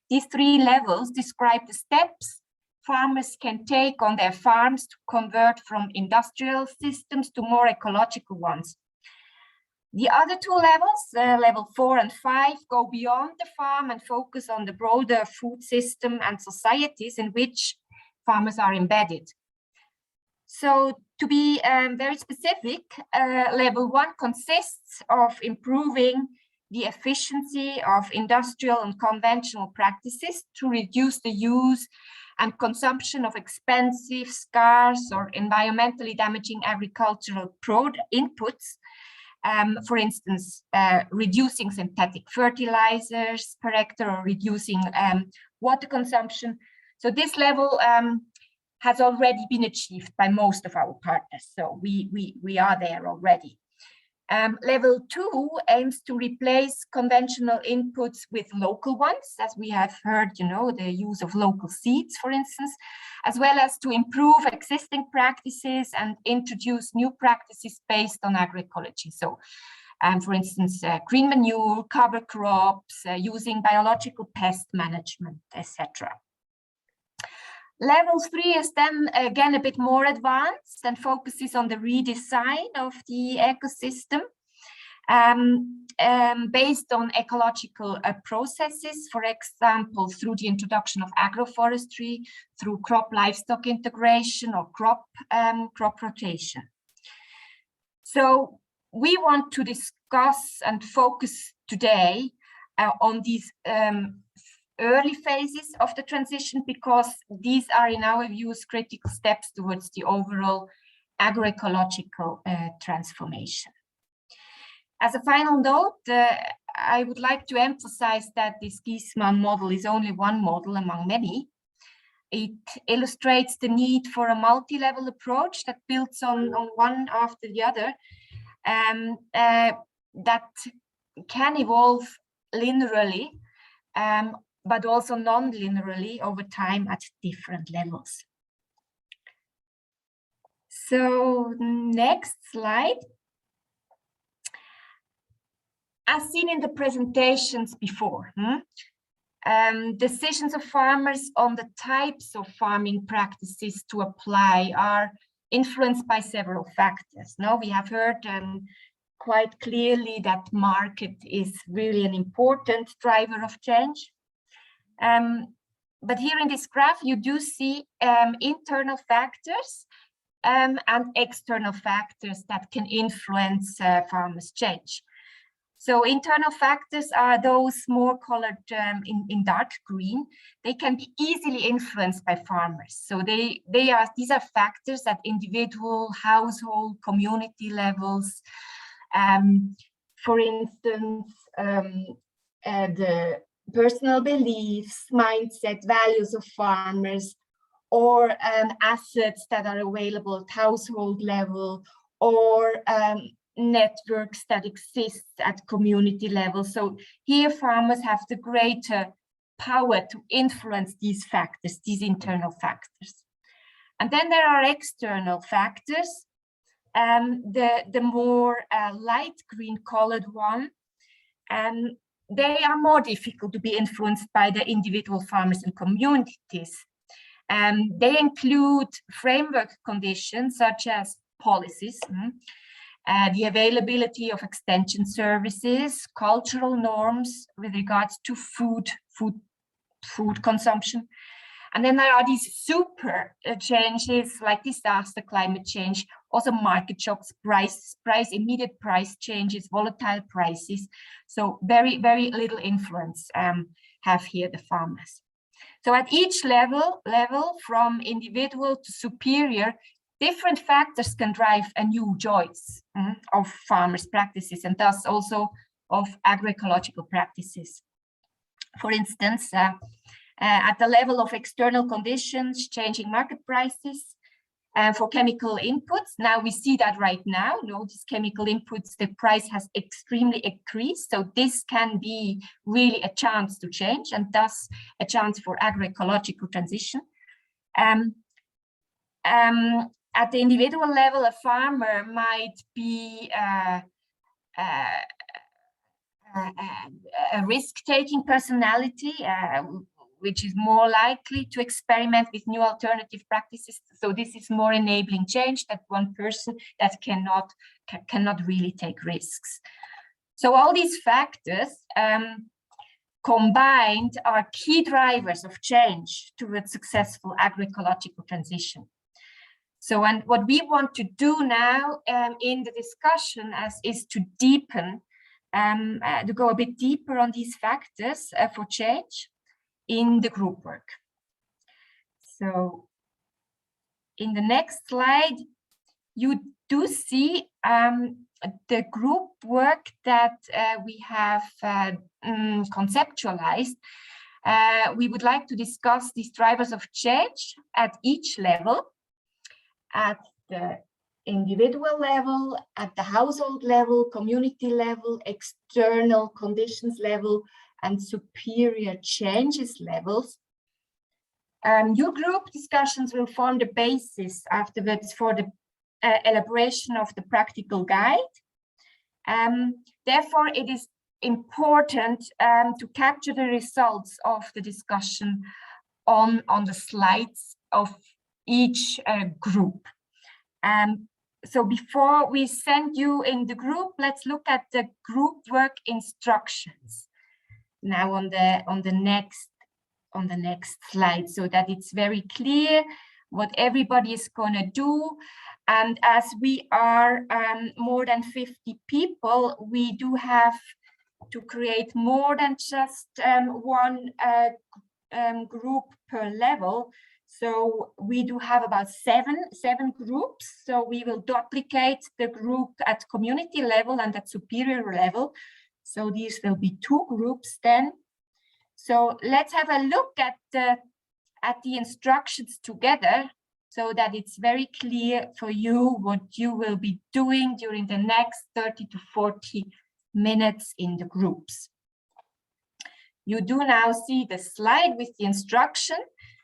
These 3 levels describe the steps farmers can take on their farms to convert from industrial systems to more ecological ones. The other 2 levels, level 4 and 5, go beyond the farm and focus on the broader food system and societies in which farmers are embedded. So to be very specific, level 1 consists of improving the efficiency of industrial and conventional practices to reduce the use and consumption of expensive, scarce, or environmentally damaging agricultural inputs. For instance, reducing synthetic fertilizers per hectare or reducing water consumption. So this level has already been achieved by most of our partners. So we are there already. Level 2 aims to replace conventional inputs with local ones, as we have heard, the use of local seeds, for instance, as well as to improve existing practices and introduce new practices based on agroecology. So, for instance, green manure, cover crops, using biological pest management, etc. Level 3 is then again a bit more advanced and focuses on the redesign of the ecosystem based on ecological processes, for example, through the introduction of agroforestry, through crop livestock integration or crop rotation. So we want to discuss and focus today on these early phases of the transition, because these are, in our views, critical steps towards the overall agroecological transformation. As a final note, I would like to emphasize that this Giesmann model is only one model among many. It illustrates the need for a multi-level approach that builds on one after the other, that can evolve linearly, but also non-linearly over time at different levels. So next slide. As seen in the presentations before, decisions of farmers on the types of farming practices to apply are influenced by several factors. Now we have heard quite clearly that market is really an important driver of change. But here in this graph, you do see internal factors and external factors that can influence farmers' change. So internal factors are those more colored in dark green. They can be easily influenced by farmers. So these are factors at individual, household, community levels. For instance, the personal beliefs, mindset, values of farmers, or assets that are available at household level, or networks that exist at community level. So here farmers have the greater power to influence these factors, these internal factors. And then there are external factors. The more light green colored one, they are more difficult to be influenced by the individual farmers and communities. They include framework conditions such as policies, the availability of extension services, cultural norms with regards to food consumption. And then there are these super changes like disaster, climate change, also market shocks, immediate price changes, volatile prices. So very, very little influence have here the farmers. So at each level from individual to superior, different factors can drive a new choice of farmers' practices and thus also of agroecological practices. For instance, at the level of external conditions, changing market prices, for chemical inputs, now we see that right now, these chemical inputs, the price has extremely increased. So this can be really a chance to change and thus a chance for agroecological transition. At the individual level, a farmer might be a risk-taking personality, which is more likely to experiment with new alternative practices. So this is more enabling change than one person that cannot really take risks. So all these factors combined are key drivers of change towards successful agroecological transition. So, and what we want to do now in the discussion is to deepen, to go a bit deeper on these factors for change in the group work. So in the next slide, you do see the group work that we have conceptualized. We would like to discuss these drivers of change at each level, at the individual level, at the household level, community level, external conditions level, and superior changes levels. Your group discussions will form the basis afterwards for the elaboration of the practical guide. Therefore, it is important to capture the results of the discussion on the slides of each group. So before we send you in the group, let's look at the group work instructions. Now on the next slide, so that it's very clear what everybody is gonna do. And as we are more than 50 people, we do have to create more than just one group per level. So we do have about seven groups. So we will duplicate the group at community level and at superior level. So these will be 2 groups then. So let's have a look at the instructions together so that it's very clear for you what you will be doing during the next 30 to 40 minutes in the groups. You do now see the slide with the instruction.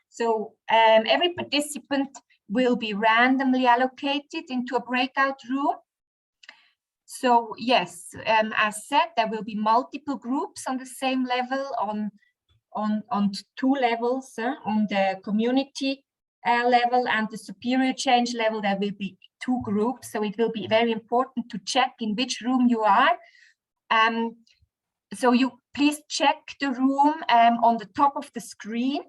So every participant will be randomly allocated into a breakout room. So yes, as said, there will be multiple groups on the same level on 2 levels, on the community level and the superior change level. There will be 2 groups. So it will be very important to check in which room you are. So you please check the room on the top of the screen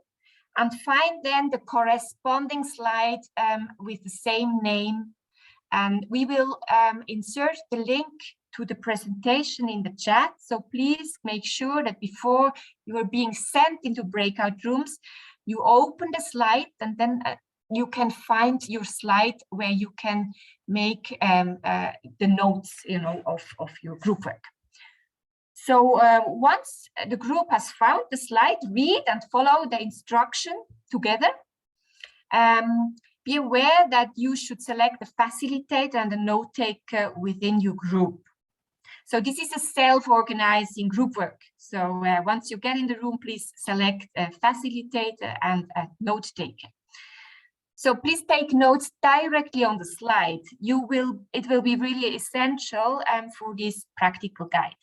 and find then the corresponding slide with the same name. And we will insert the link to the presentation in the chat. So please make sure that before you are being sent into breakout rooms, you open the slide and then you can find your slide where you can make the notes, of your group work. So once the group has found the slide, read and follow the instruction together. Be aware that you should select the facilitator and the note taker within your group. So this is a self-organizing group work. So once you get in the room, please select a facilitator and a note taker. So please take notes directly on the slide. It will be really essential for this practical guide.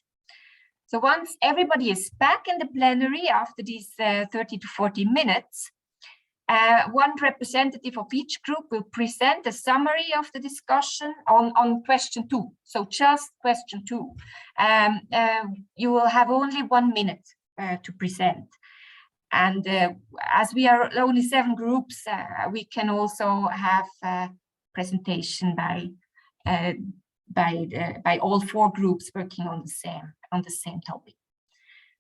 So once everybody is back in the plenary after these 30 to 40 minutes, one representative of each group will present a summary of the discussion on question 2. So just question 2. You will have only 1 minute to present. And as we are only 7 groups, we can also have presentation by all 4 groups working on the same topic.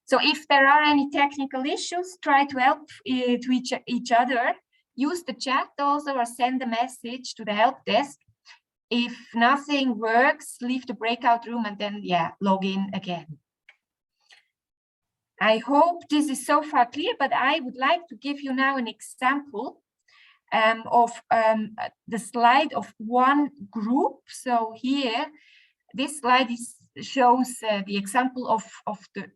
So if there are any technical issues, try to help to each other. Use the chat also, or send a message to the help desk. If nothing works, leave the breakout room and then, log in again. I hope this is so far clear, but I would like to give you now an example of the slide of one group. So here, this slide shows the example of the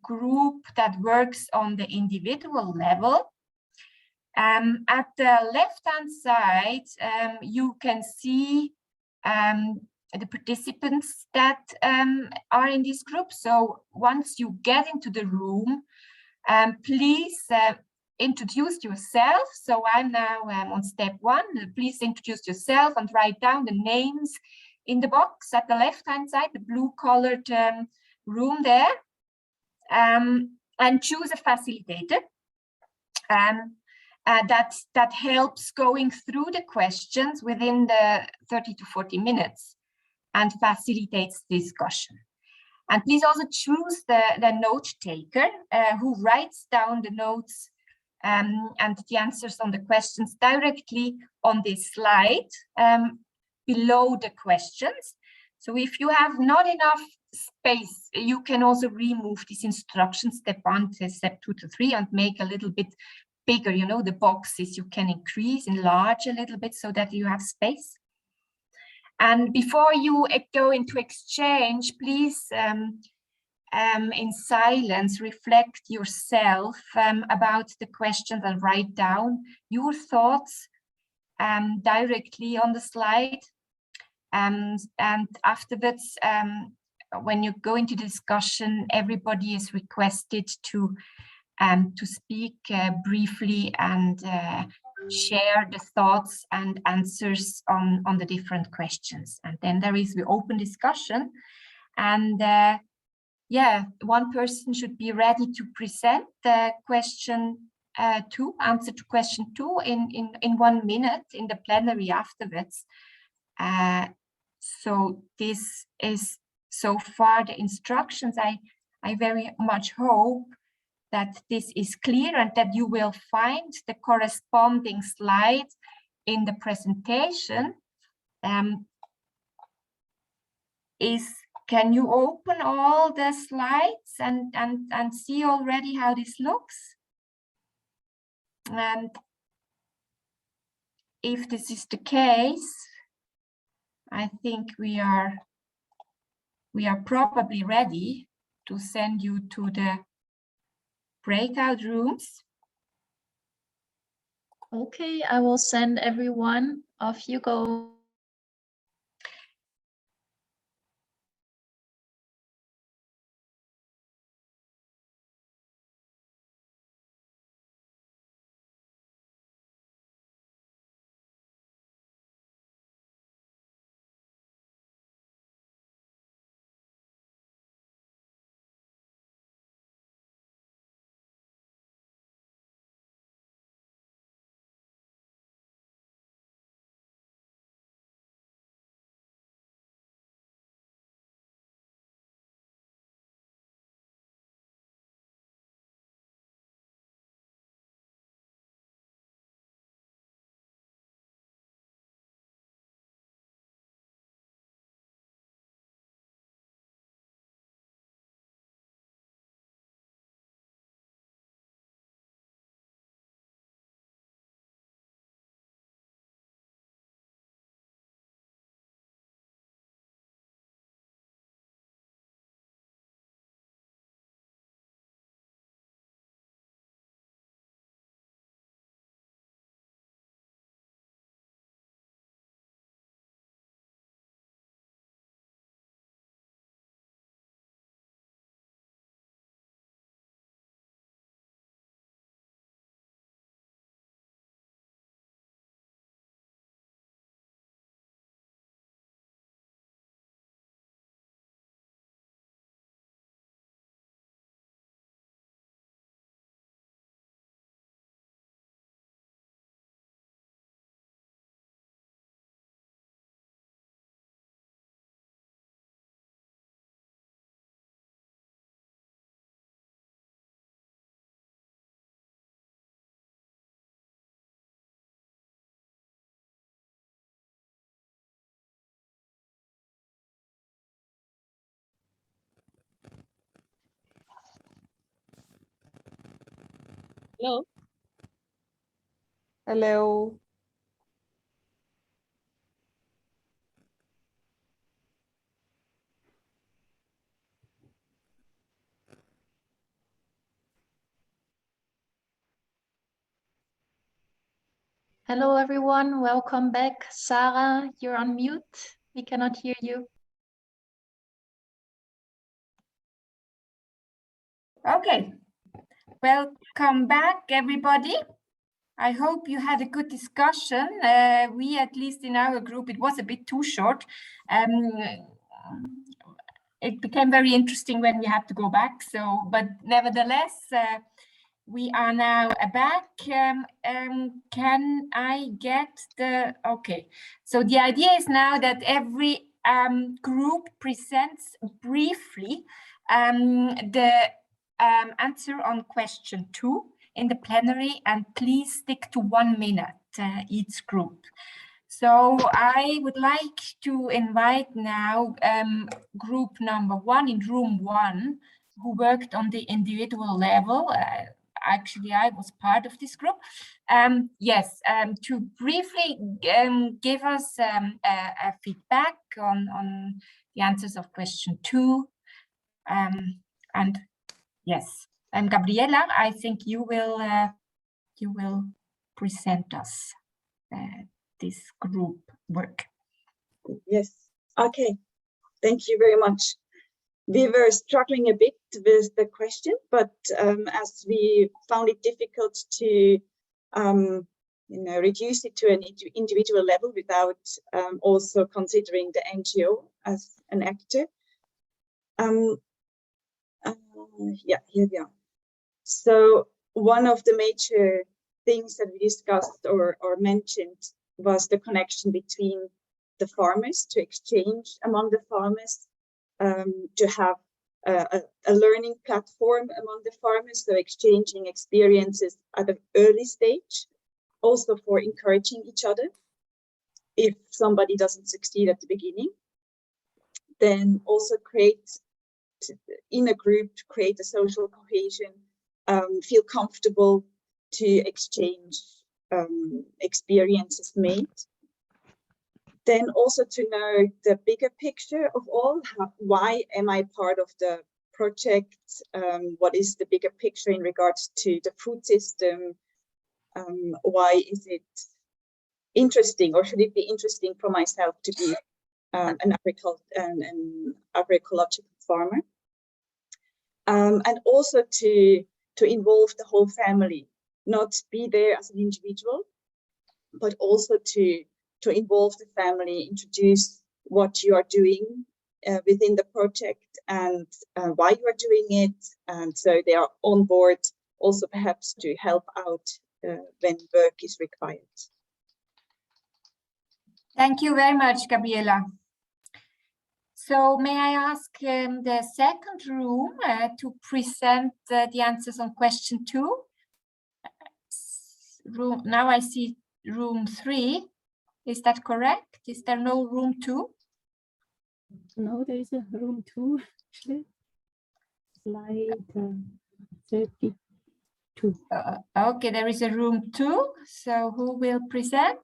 group that works on the individual level. At the left-hand side, you can see the participants that are in this group. So once you get into the room, please introduce yourself. So I'm now on step 1. Please introduce yourself and write down the names in the box at the left-hand side, the blue-colored room there, and choose a facilitator that helps going through the questions within the 30 to 40 minutes and facilitates discussion. And please also choose the note taker who writes down the notes and the answers on the questions directly on this slide below the questions. So if you have not enough space, you can also remove these instructions, step 1 to step 2 to 3, and make a little bit bigger, you know, the boxes you can enlarge a little bit so that you have space. And before you go into exchange, please, in silence, reflect yourself about the questions and write down your thoughts directly on the slide. And afterwards, when you go into discussion, everybody is requested to speak briefly and share the thoughts and answers on the different questions. And then there is the open discussion. And one person should be ready to present the question 2, answer to question 2 in 1 minute in the plenary afterwards. So this is so far the instructions. I very much hope that this is clear and that you will find the corresponding slide in the presentation. Can you open all the slides and see already how this looks? And if this is the case, I think we are probably ready to send you to the breakout rooms. Okay, I will send everyone. Off you go. Hello. Hello. Hello, everyone. Welcome back. Sarah, you're on mute. We cannot hear you. Okay, welcome back, everybody. I hope you had a good discussion. We, at least in our group, it was a bit too short. It became very interesting when we had to go back. So, but nevertheless, we are now back. Can I get the, okay. So the idea is now that every group presents briefly the answer on question 2 in the plenary, and please stick to 1 minute each group. So I would like to invite now group number 1 in room 1, who worked on the individual level. Actually, I was part of this group. Yes, to briefly give us a feedback on the answers of question 2. And yes, and Gabriela, I think you will present us this group work. Yes, okay, thank you very much. We were struggling a bit with the question, but as we found it difficult to reduce it to an individual level without also considering the NGO as an actor. Yeah, here we are. So one of the major things that we discussed or mentioned was the connection between the farmers, to exchange among the farmers, to have a learning platform among the farmers, so exchanging experiences at an early stage, also for encouraging each other. If somebody doesn't succeed at the beginning, then also create, in a group, to create a social cohesion, feel comfortable to exchange experiences made. Then also to know the bigger picture of all, why am I part of the project? What is the bigger picture in regards to the food system? Why is it interesting, or should it be interesting for myself to be an agroecological farmer? And also to involve the whole family, not be there as an individual, but also to involve the family, introduce what you are doing within the project and why you are doing it. And so they are on board, also perhaps to help out when work is required. Thank you very much, Gabriela. So may I ask the second room to present the answers on question 2? Now I see room 3. Is that correct? Is there no room 2? No, there is a room 2. Slide 32. Okay, there is a room 2. So who will present?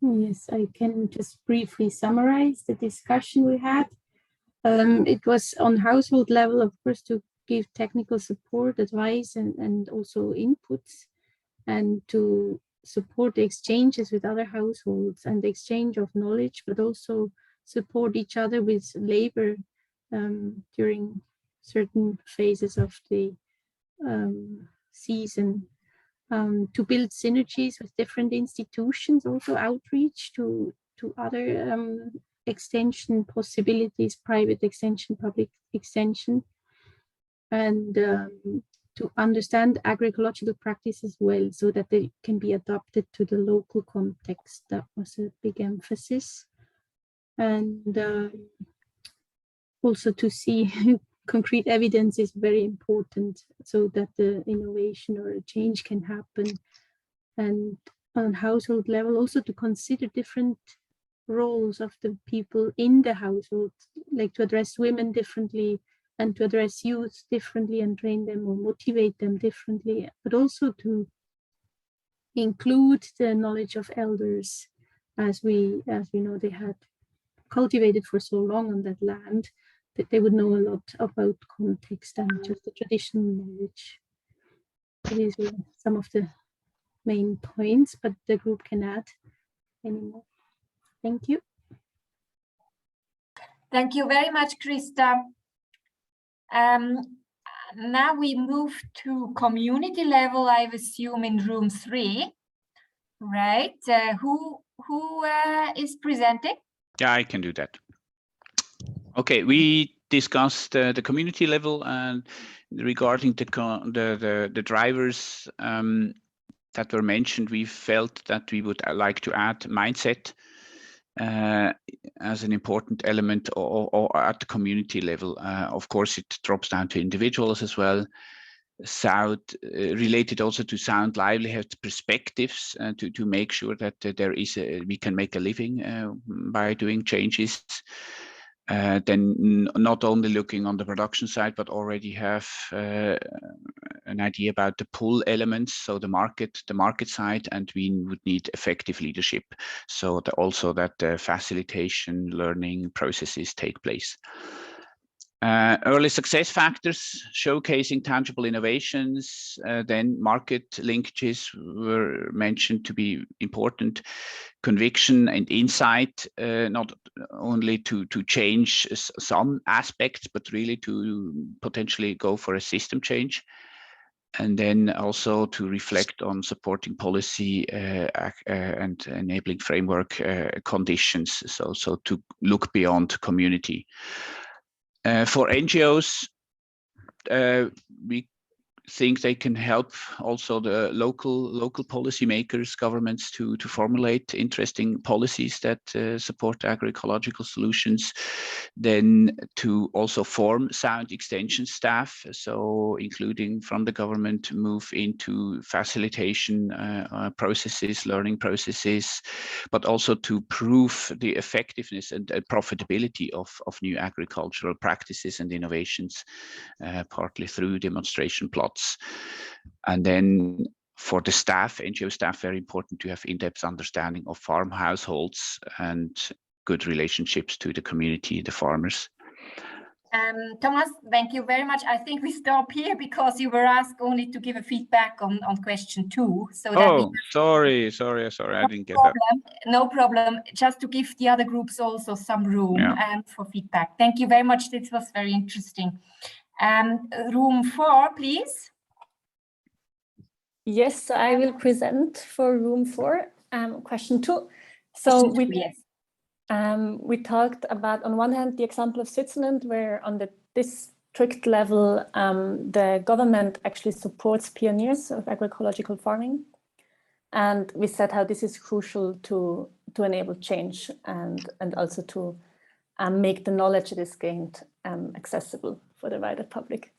Yes, I can just briefly summarize the discussion we had. It was on household level, of course, to give technical support, advice, and also inputs, and to support the exchanges with other households and the exchange of knowledge, but also support each other with labor during certain phases of the season, to build synergies with different institutions, also outreach to other extension possibilities, private extension, public extension, and to understand agroecological practice as well, so that they can be adapted to the local context. That was a big emphasis. And also to see concrete evidence is very important, so that the innovation or a change can happen. And on household level, also to consider different roles of the people in the household, like to address women differently, and to address youth differently and train them or motivate them differently, but also to include the knowledge of elders, as we know they had cultivated for so long on that land that they would know a lot about context and just the traditional knowledge. So these were some of the main points, but the group can add any more. Thank you. Thank you very much, Krista. Now we move to community level, I assume in room 3, right? Who is presenting? Yeah, I can do that. Okay, we discussed the community level, and regarding the drivers that were mentioned, we felt that we would like to add mindset as an important element or at the community level. Of course, it drops down to individuals as well. Sound related also to sound livelihood perspectives to make sure that there is we can make a living by doing changes. Then not only looking on the production side, but already have an idea about the pull elements, so the market side, and we would need effective leadership. So also that facilitation learning processes take place. Early success factors, showcasing tangible innovations, then market linkages were mentioned to be important, conviction and insight, not only to change some aspects, but really to potentially go for a system change. And then also to reflect on supporting policy and enabling framework conditions, so to look beyond community. For NGOs, we think they can help also the local policymakers, governments to formulate interesting policies that support agroecological solutions. Then to also form sound extension staff, so including from the government, move into facilitation processes, learning processes, but also to prove the effectiveness and profitability of new agricultural practices and innovations, partly through demonstration plots. And then for the staff, NGO staff, very important to have in-depth understanding of farm households and good relationships to the community, the farmers. Thomas, thank you very much. I think we stop here because you were asked only to give a feedback on question 2. So that sorry, I didn't get that. No problem. Just to give the other groups also some room for feedback. Thank you very much. This was very interesting. Room 4, please. Yes, I will present for room 4, question 2. So we talked about, on one hand, the example of Switzerland, where on the district level, the government actually supports pioneers of agroecological farming. And we said how this is crucial to enable change and also to make the knowledge that is gained accessible for the wider public.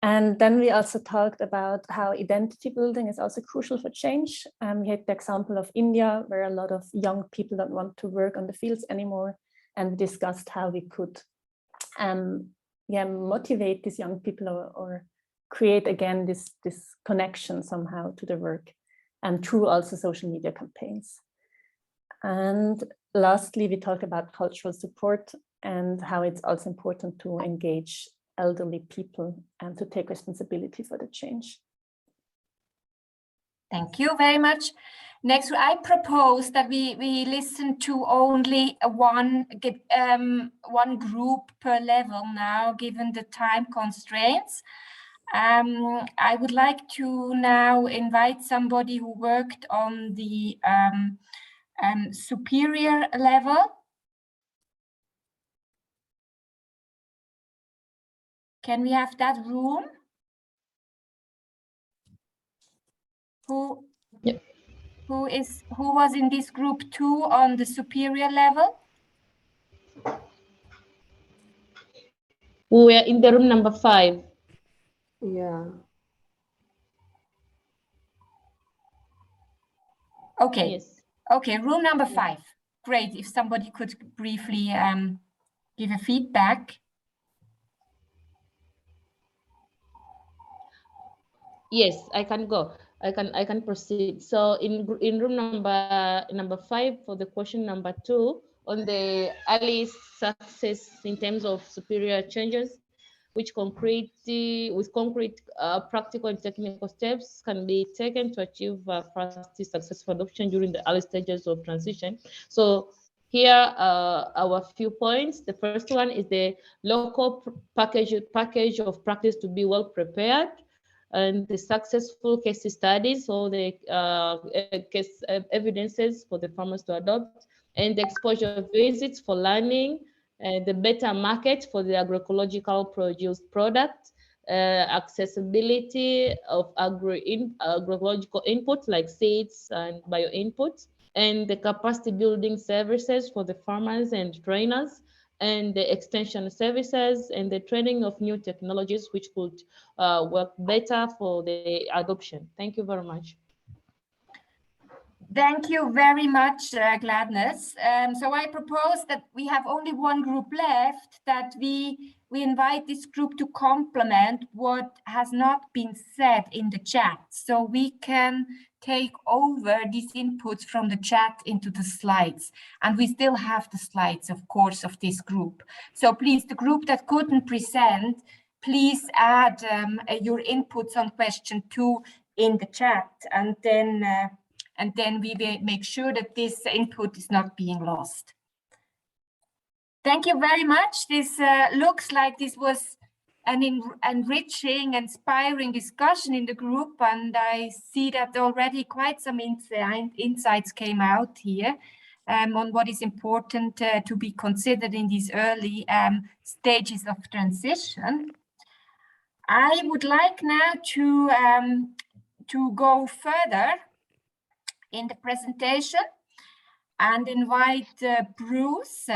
And then we also talked about how identity building is also crucial for change. We had the example of India, where a lot of young people don't want to work on the fields anymore. And we discussed how we could motivate these young people or create again this connection somehow to the work, and through also social media campaigns. And lastly, we talked about cultural support and how it's also important to engage elderly people and to take responsibility for the change. Thank you very much. Next, I propose that we listen to only one group per level now, given the time constraints. I would like to now invite somebody who worked on the superior level. Can we have that room? Who was in this group 2 on the superior level? We are in the room number 5. Yeah. Okay. Yes. Okay, room number 5. Great. If somebody could briefly give a feedback. Yes, I can go. I can proceed. So in room number 5 for the question number 2 on the early success in terms of superior changes, which with concrete practical and technical steps can be taken to achieve fast successful adoption during the early stages of transition. So here are our few points. The first one is the local package of practice to be well prepared, and the successful case studies or the case evidences for the farmers to adopt, and the exposure visits for learning, the better market for the agroecological produced product, accessibility of agroecological inputs like seeds and bio inputs, and the capacity building services for the farmers and trainers, and the extension services and the training of new technologies which could work better for the adoption. Thank you very much. Thank you very much, Gladness. So I propose that we have only one group left, that we invite this group to complement what has not been said in the chat. So we can take over these inputs from the chat into the slides. And we still have the slides, of course, of this group. So please, the group that couldn't present, please add your inputs on question 2 in the chat, and then we will make sure that this input is not being lost. Thank you very much. This looks like this was an enriching, inspiring discussion in the group, and I see that already quite some insights came out here on what is important to be considered in these early stages of transition. I would like now to go further in the presentation and invite Bruce.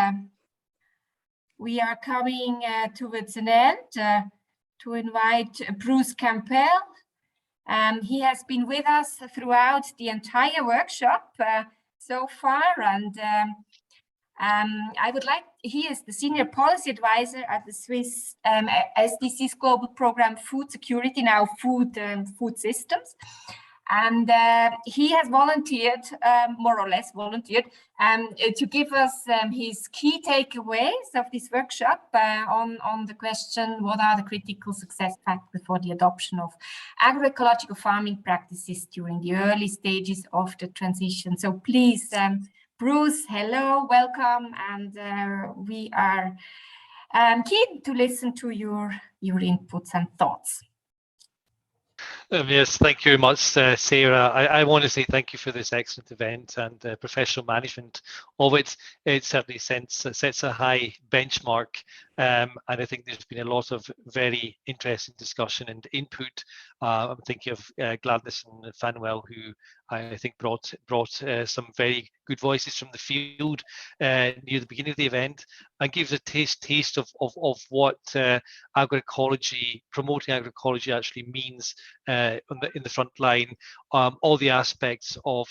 We are coming towards an end to invite Bruce Campbell. He has been with us throughout the entire workshop so far, and I would like, he is the Senior Policy Advisor at the Swiss SDC's Global Program Food Security, now Food Systems. And he has volunteered, more or less volunteered, to give us his key takeaways of this workshop on the question, what are the critical success factors for the adoption of agroecological farming practices during the early stages of the transition. So please, Bruce, hello, welcome, and we are keen to listen to your inputs and thoughts. Yes, thank you very much, Sarah. I want to say thank you for this excellent event and professional management of it. It certainly sets a high benchmark, and I think there's been a lot of very interesting discussion and input. I'm thinking of Gladness and Fanuel, who I think brought some very good voices from the field near the beginning of the event, and gives a taste of what agroecology, promoting agroecology actually means in the front line. All the aspects of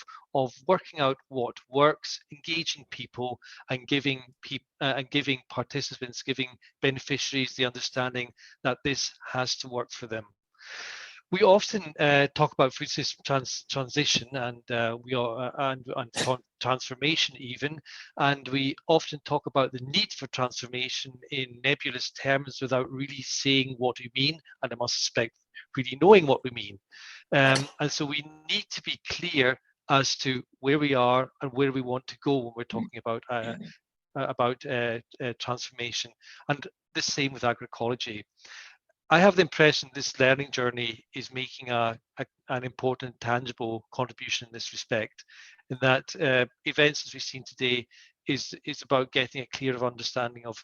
working out what works, engaging people, and giving participants, giving beneficiaries the understanding that this has to work for them. We often talk about food system transition and transformation even, and we often talk about the need for transformation in nebulous terms without really saying what we mean, and I must suspect really knowing what we mean. And so we need to be clear as to where we are and where we want to go when we're talking about transformation, and the same with agroecology. I have the impression this learning journey is making an important, tangible contribution in this respect, in that events as we've seen today is about getting a clearer understanding of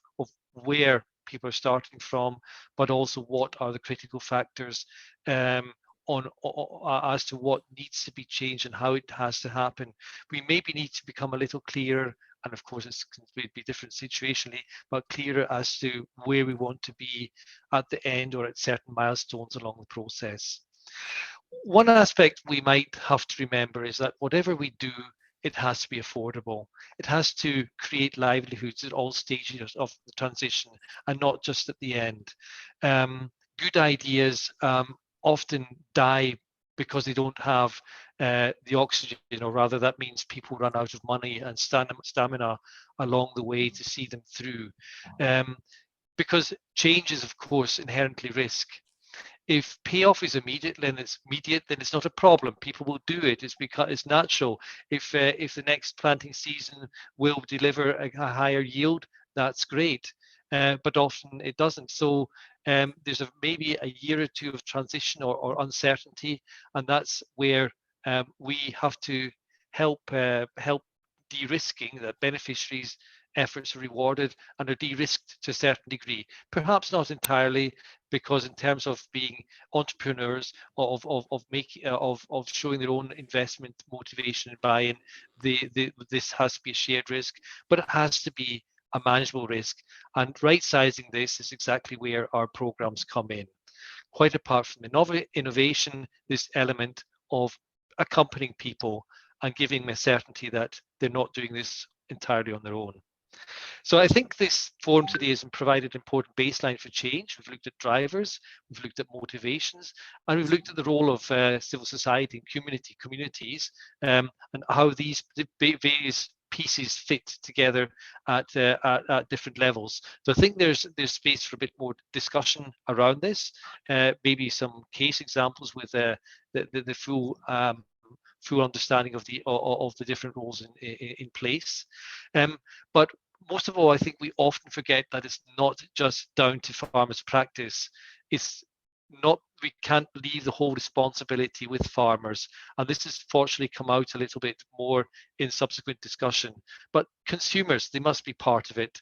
where people are starting from, but also what are the critical factors as to what needs to be changed and how it has to happen. We maybe need to become a little clearer, and of course it's going to be different situationally, but clearer as to where we want to be at the end or at certain milestones along the process. One aspect we might have to remember is that whatever we do, it has to be affordable. It has to create livelihoods at all stages of the transition and not just at the end. Good ideas often die because they don't have the oxygen, or rather that means people run out of money and stamina along the way to see them through. Because change is, of course, inherently risk. If payoff is immediate, then it's not a problem. People will do it. It's because it's natural. If the next planting season will deliver a higher yield, that's great. But often it doesn't. So there's maybe a year or two of transition or uncertainty, and that's where we have to help de-risking, that beneficiaries' efforts are rewarded and are de-risked to a certain degree. Perhaps not entirely, because in terms of being entrepreneurs, of showing their own investment motivation and buy-in, this has to be a shared risk, but it has to be a manageable risk. And right-sizing this is exactly where our programs come in. Quite apart from innovation, this element of accompanying people and giving them a certainty that they're not doing this entirely on their own. So I think this forum today has provided an important baseline for change. We've looked at drivers, we've looked at motivations, and we've looked at the role of civil society and communities, and how these various pieces fit together at different levels. So I think there's space for a bit more discussion around this, maybe some case examples with the full understanding of the different roles in place. But most of all, I think we often forget that it's not just down to farmers' practice. It's not, we can't leave the whole responsibility with farmers. And this has fortunately come out a little bit more in subsequent discussion. But consumers, they must be part of it.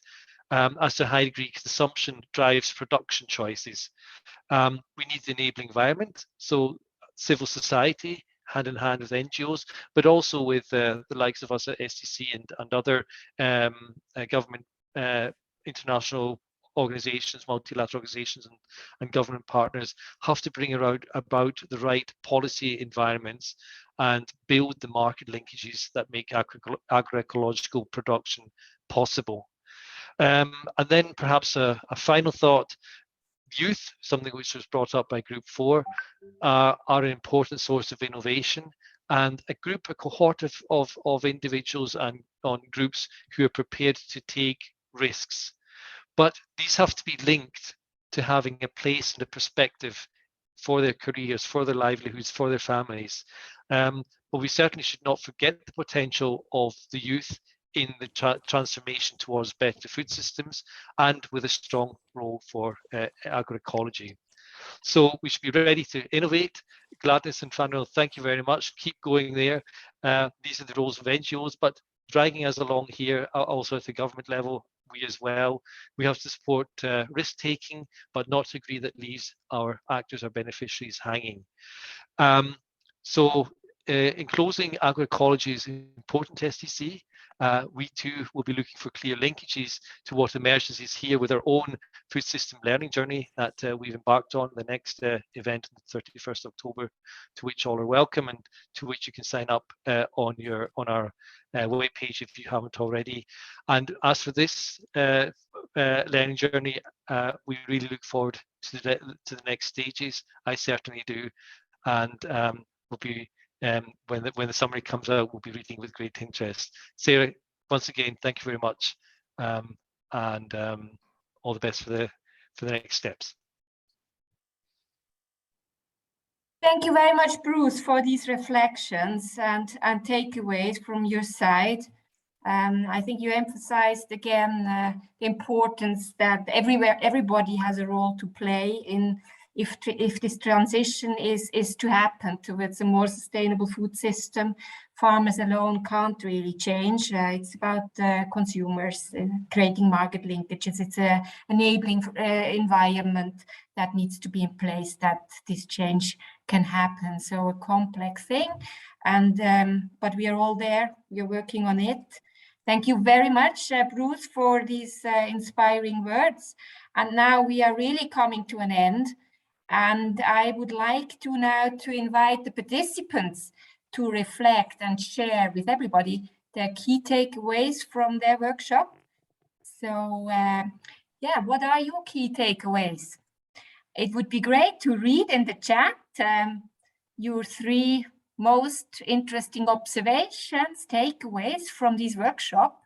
As to a high degree, consumption drives production choices. We need the enabling environment. So civil society, hand in hand with NGOs, but also with the likes of us at STC and other government, international organizations, multilateral organizations, and government partners have to bring about the right policy environments and build the market linkages that make agroecological production possible. And then perhaps a final thought. Youth, something which was brought up by Group 4, are an important source of innovation, and a cohort of individuals and groups who are prepared to take risks. But these have to be linked to having a place and a perspective for their careers, for their livelihoods, for their families. But we certainly should not forget the potential of the youth in the transformation towards better food systems, and with a strong role for agroecology. So we should be ready to innovate. Gladys and Fanuel, thank you very much. Keep going there. These are the roles of NGOs, but dragging us along here, also at the government level, we as well. We have to support risk-taking, but not to agree that leaves our actors or beneficiaries hanging. In closing, agroecology is important to STC. We too will be looking for clear linkages to what emerges here with our own food system learning journey that we've embarked on, the next event on the 31st October, to which all are welcome and to which you can sign up on our webpage if you haven't already. And as for this learning journey, we really look forward to the next stages. I certainly do, and we'll be when the summary comes out, we'll be reading with great interest. Sarah, once again, thank you very much, and all the best for the next steps. Thank you very much, Bruce, for these reflections and takeaways from your side. I think you emphasized again the importance that everybody has a role to play in if this transition is to happen towards a more sustainable food system. Farmers alone can't really change. It's about consumers creating market linkages. It's an enabling environment that needs to be in place that this change can happen. So a complex thing, and but we are all there. We're working on it. Thank you very much, Bruce, for these inspiring words. And now we are really coming to an end. And I would like to now invite the participants to reflect and share with everybody their key takeaways from their workshop. So yeah, what are your key takeaways? it would be great to read in the chat your 3 most interesting observations, takeaways from this workshop.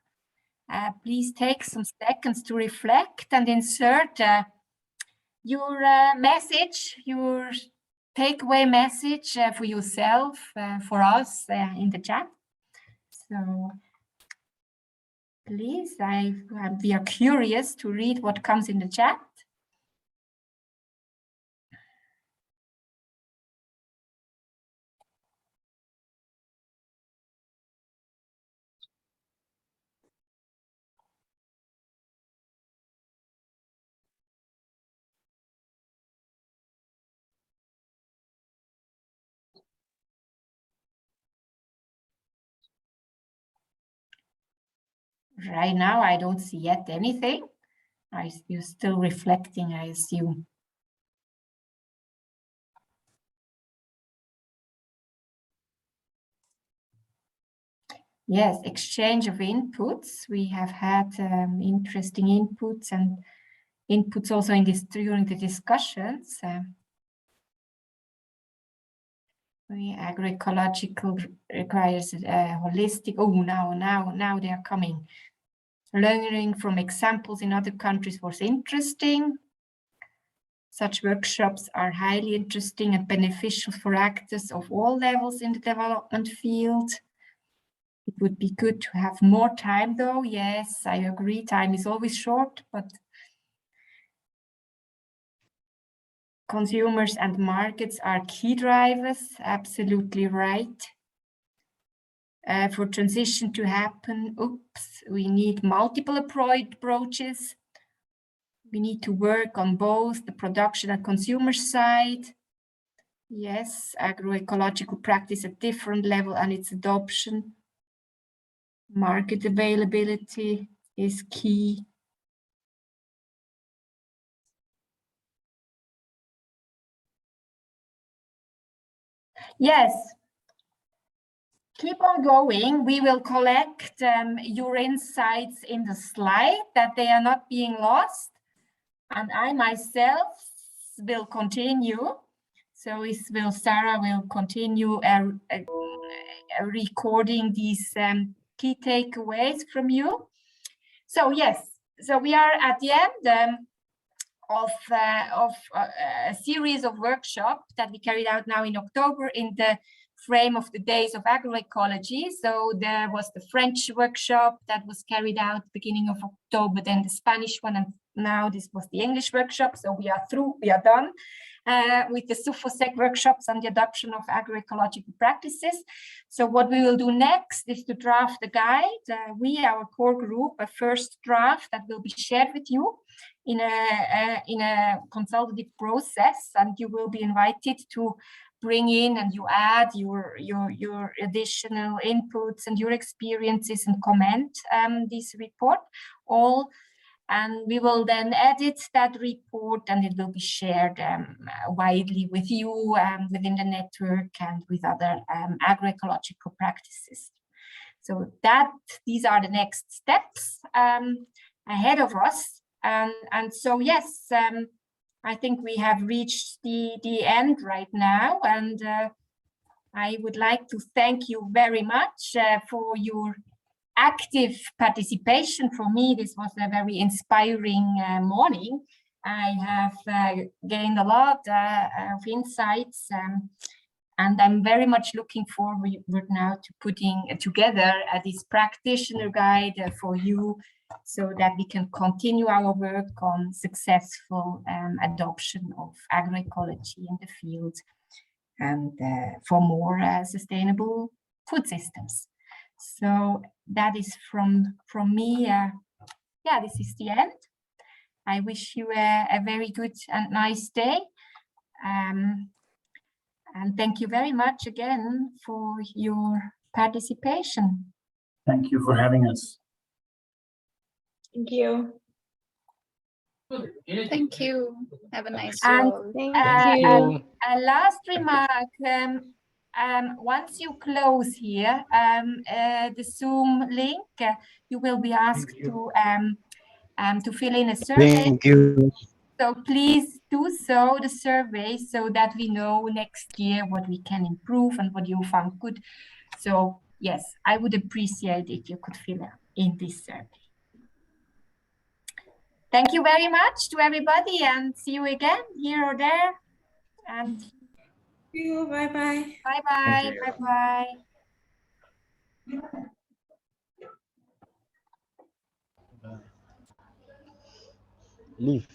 Please take some seconds to reflect and insert your message, your takeaway message for yourself, for us in the chat. So please, we are curious to read what comes in the chat. Right now, I don't see yet anything. You're still reflecting, I assume. Yes, exchange of inputs. We have had interesting inputs and inputs also in this during the discussions. Agroecological requires holistic. Oh, now they are coming. Learning from examples in other countries was interesting. Such workshops are highly interesting and beneficial for actors of all levels in the development field. It would be good to have more time though. Yes, I agree. Time is always short, but consumers and markets are key drivers. Absolutely right. For transition to happen, we need multiple approaches. We need to work on both the production and consumer side. Yes, agroecological practice at different level and its adoption. Market availability is key. Yes, keep on going. We will collect your insights in the slide, that they are not being lost. And I myself will continue. So Sarah will continue recording these key takeaways from you. So yes, so we are at the end of a series of workshops that we carried out now in October in the frame of the Days of Agroecology. So there was the French workshop that was carried out beginning of October, then the Spanish one, and now this was the English workshop. So we are through, we are done with the Sufosec workshops on the adoption of agroecological practices. So what we will do next is to draft the guide. Our core group, a first draft that will be shared with you in a consultative process, and you will be invited to bring in and you add your additional inputs and your experiences and comment this report all, and we will then edit that report and it will be shared widely with you within the network and with other agroecological practices. So these are the next steps ahead of us, and so yes, I think we have reached the end right now, and I would like to thank you very much for your active participation. For me, this was a very inspiring morning. I have gained a lot of insights, and I'm very much looking forward now to putting together this practitioner guide for you, so that we can continue our work on successful adoption of agroecology in the field and for more sustainable food systems. So that is from me. Yeah, this is the end. I wish you a very good and nice day. And thank you very much again for your participation. Thank you for having us. Thank you. Thank you. Have a nice day. And a last remark, once you close here, the Zoom link, you will be asked to fill in a survey. Thank you. So please do so, the survey, so that we know next year what we can improve and what you found good. So yes, I would appreciate if you could fill in this survey. Thank you very much to everybody and see you again here or there. And Bye bye. Bye bye. Bye bye. Leave.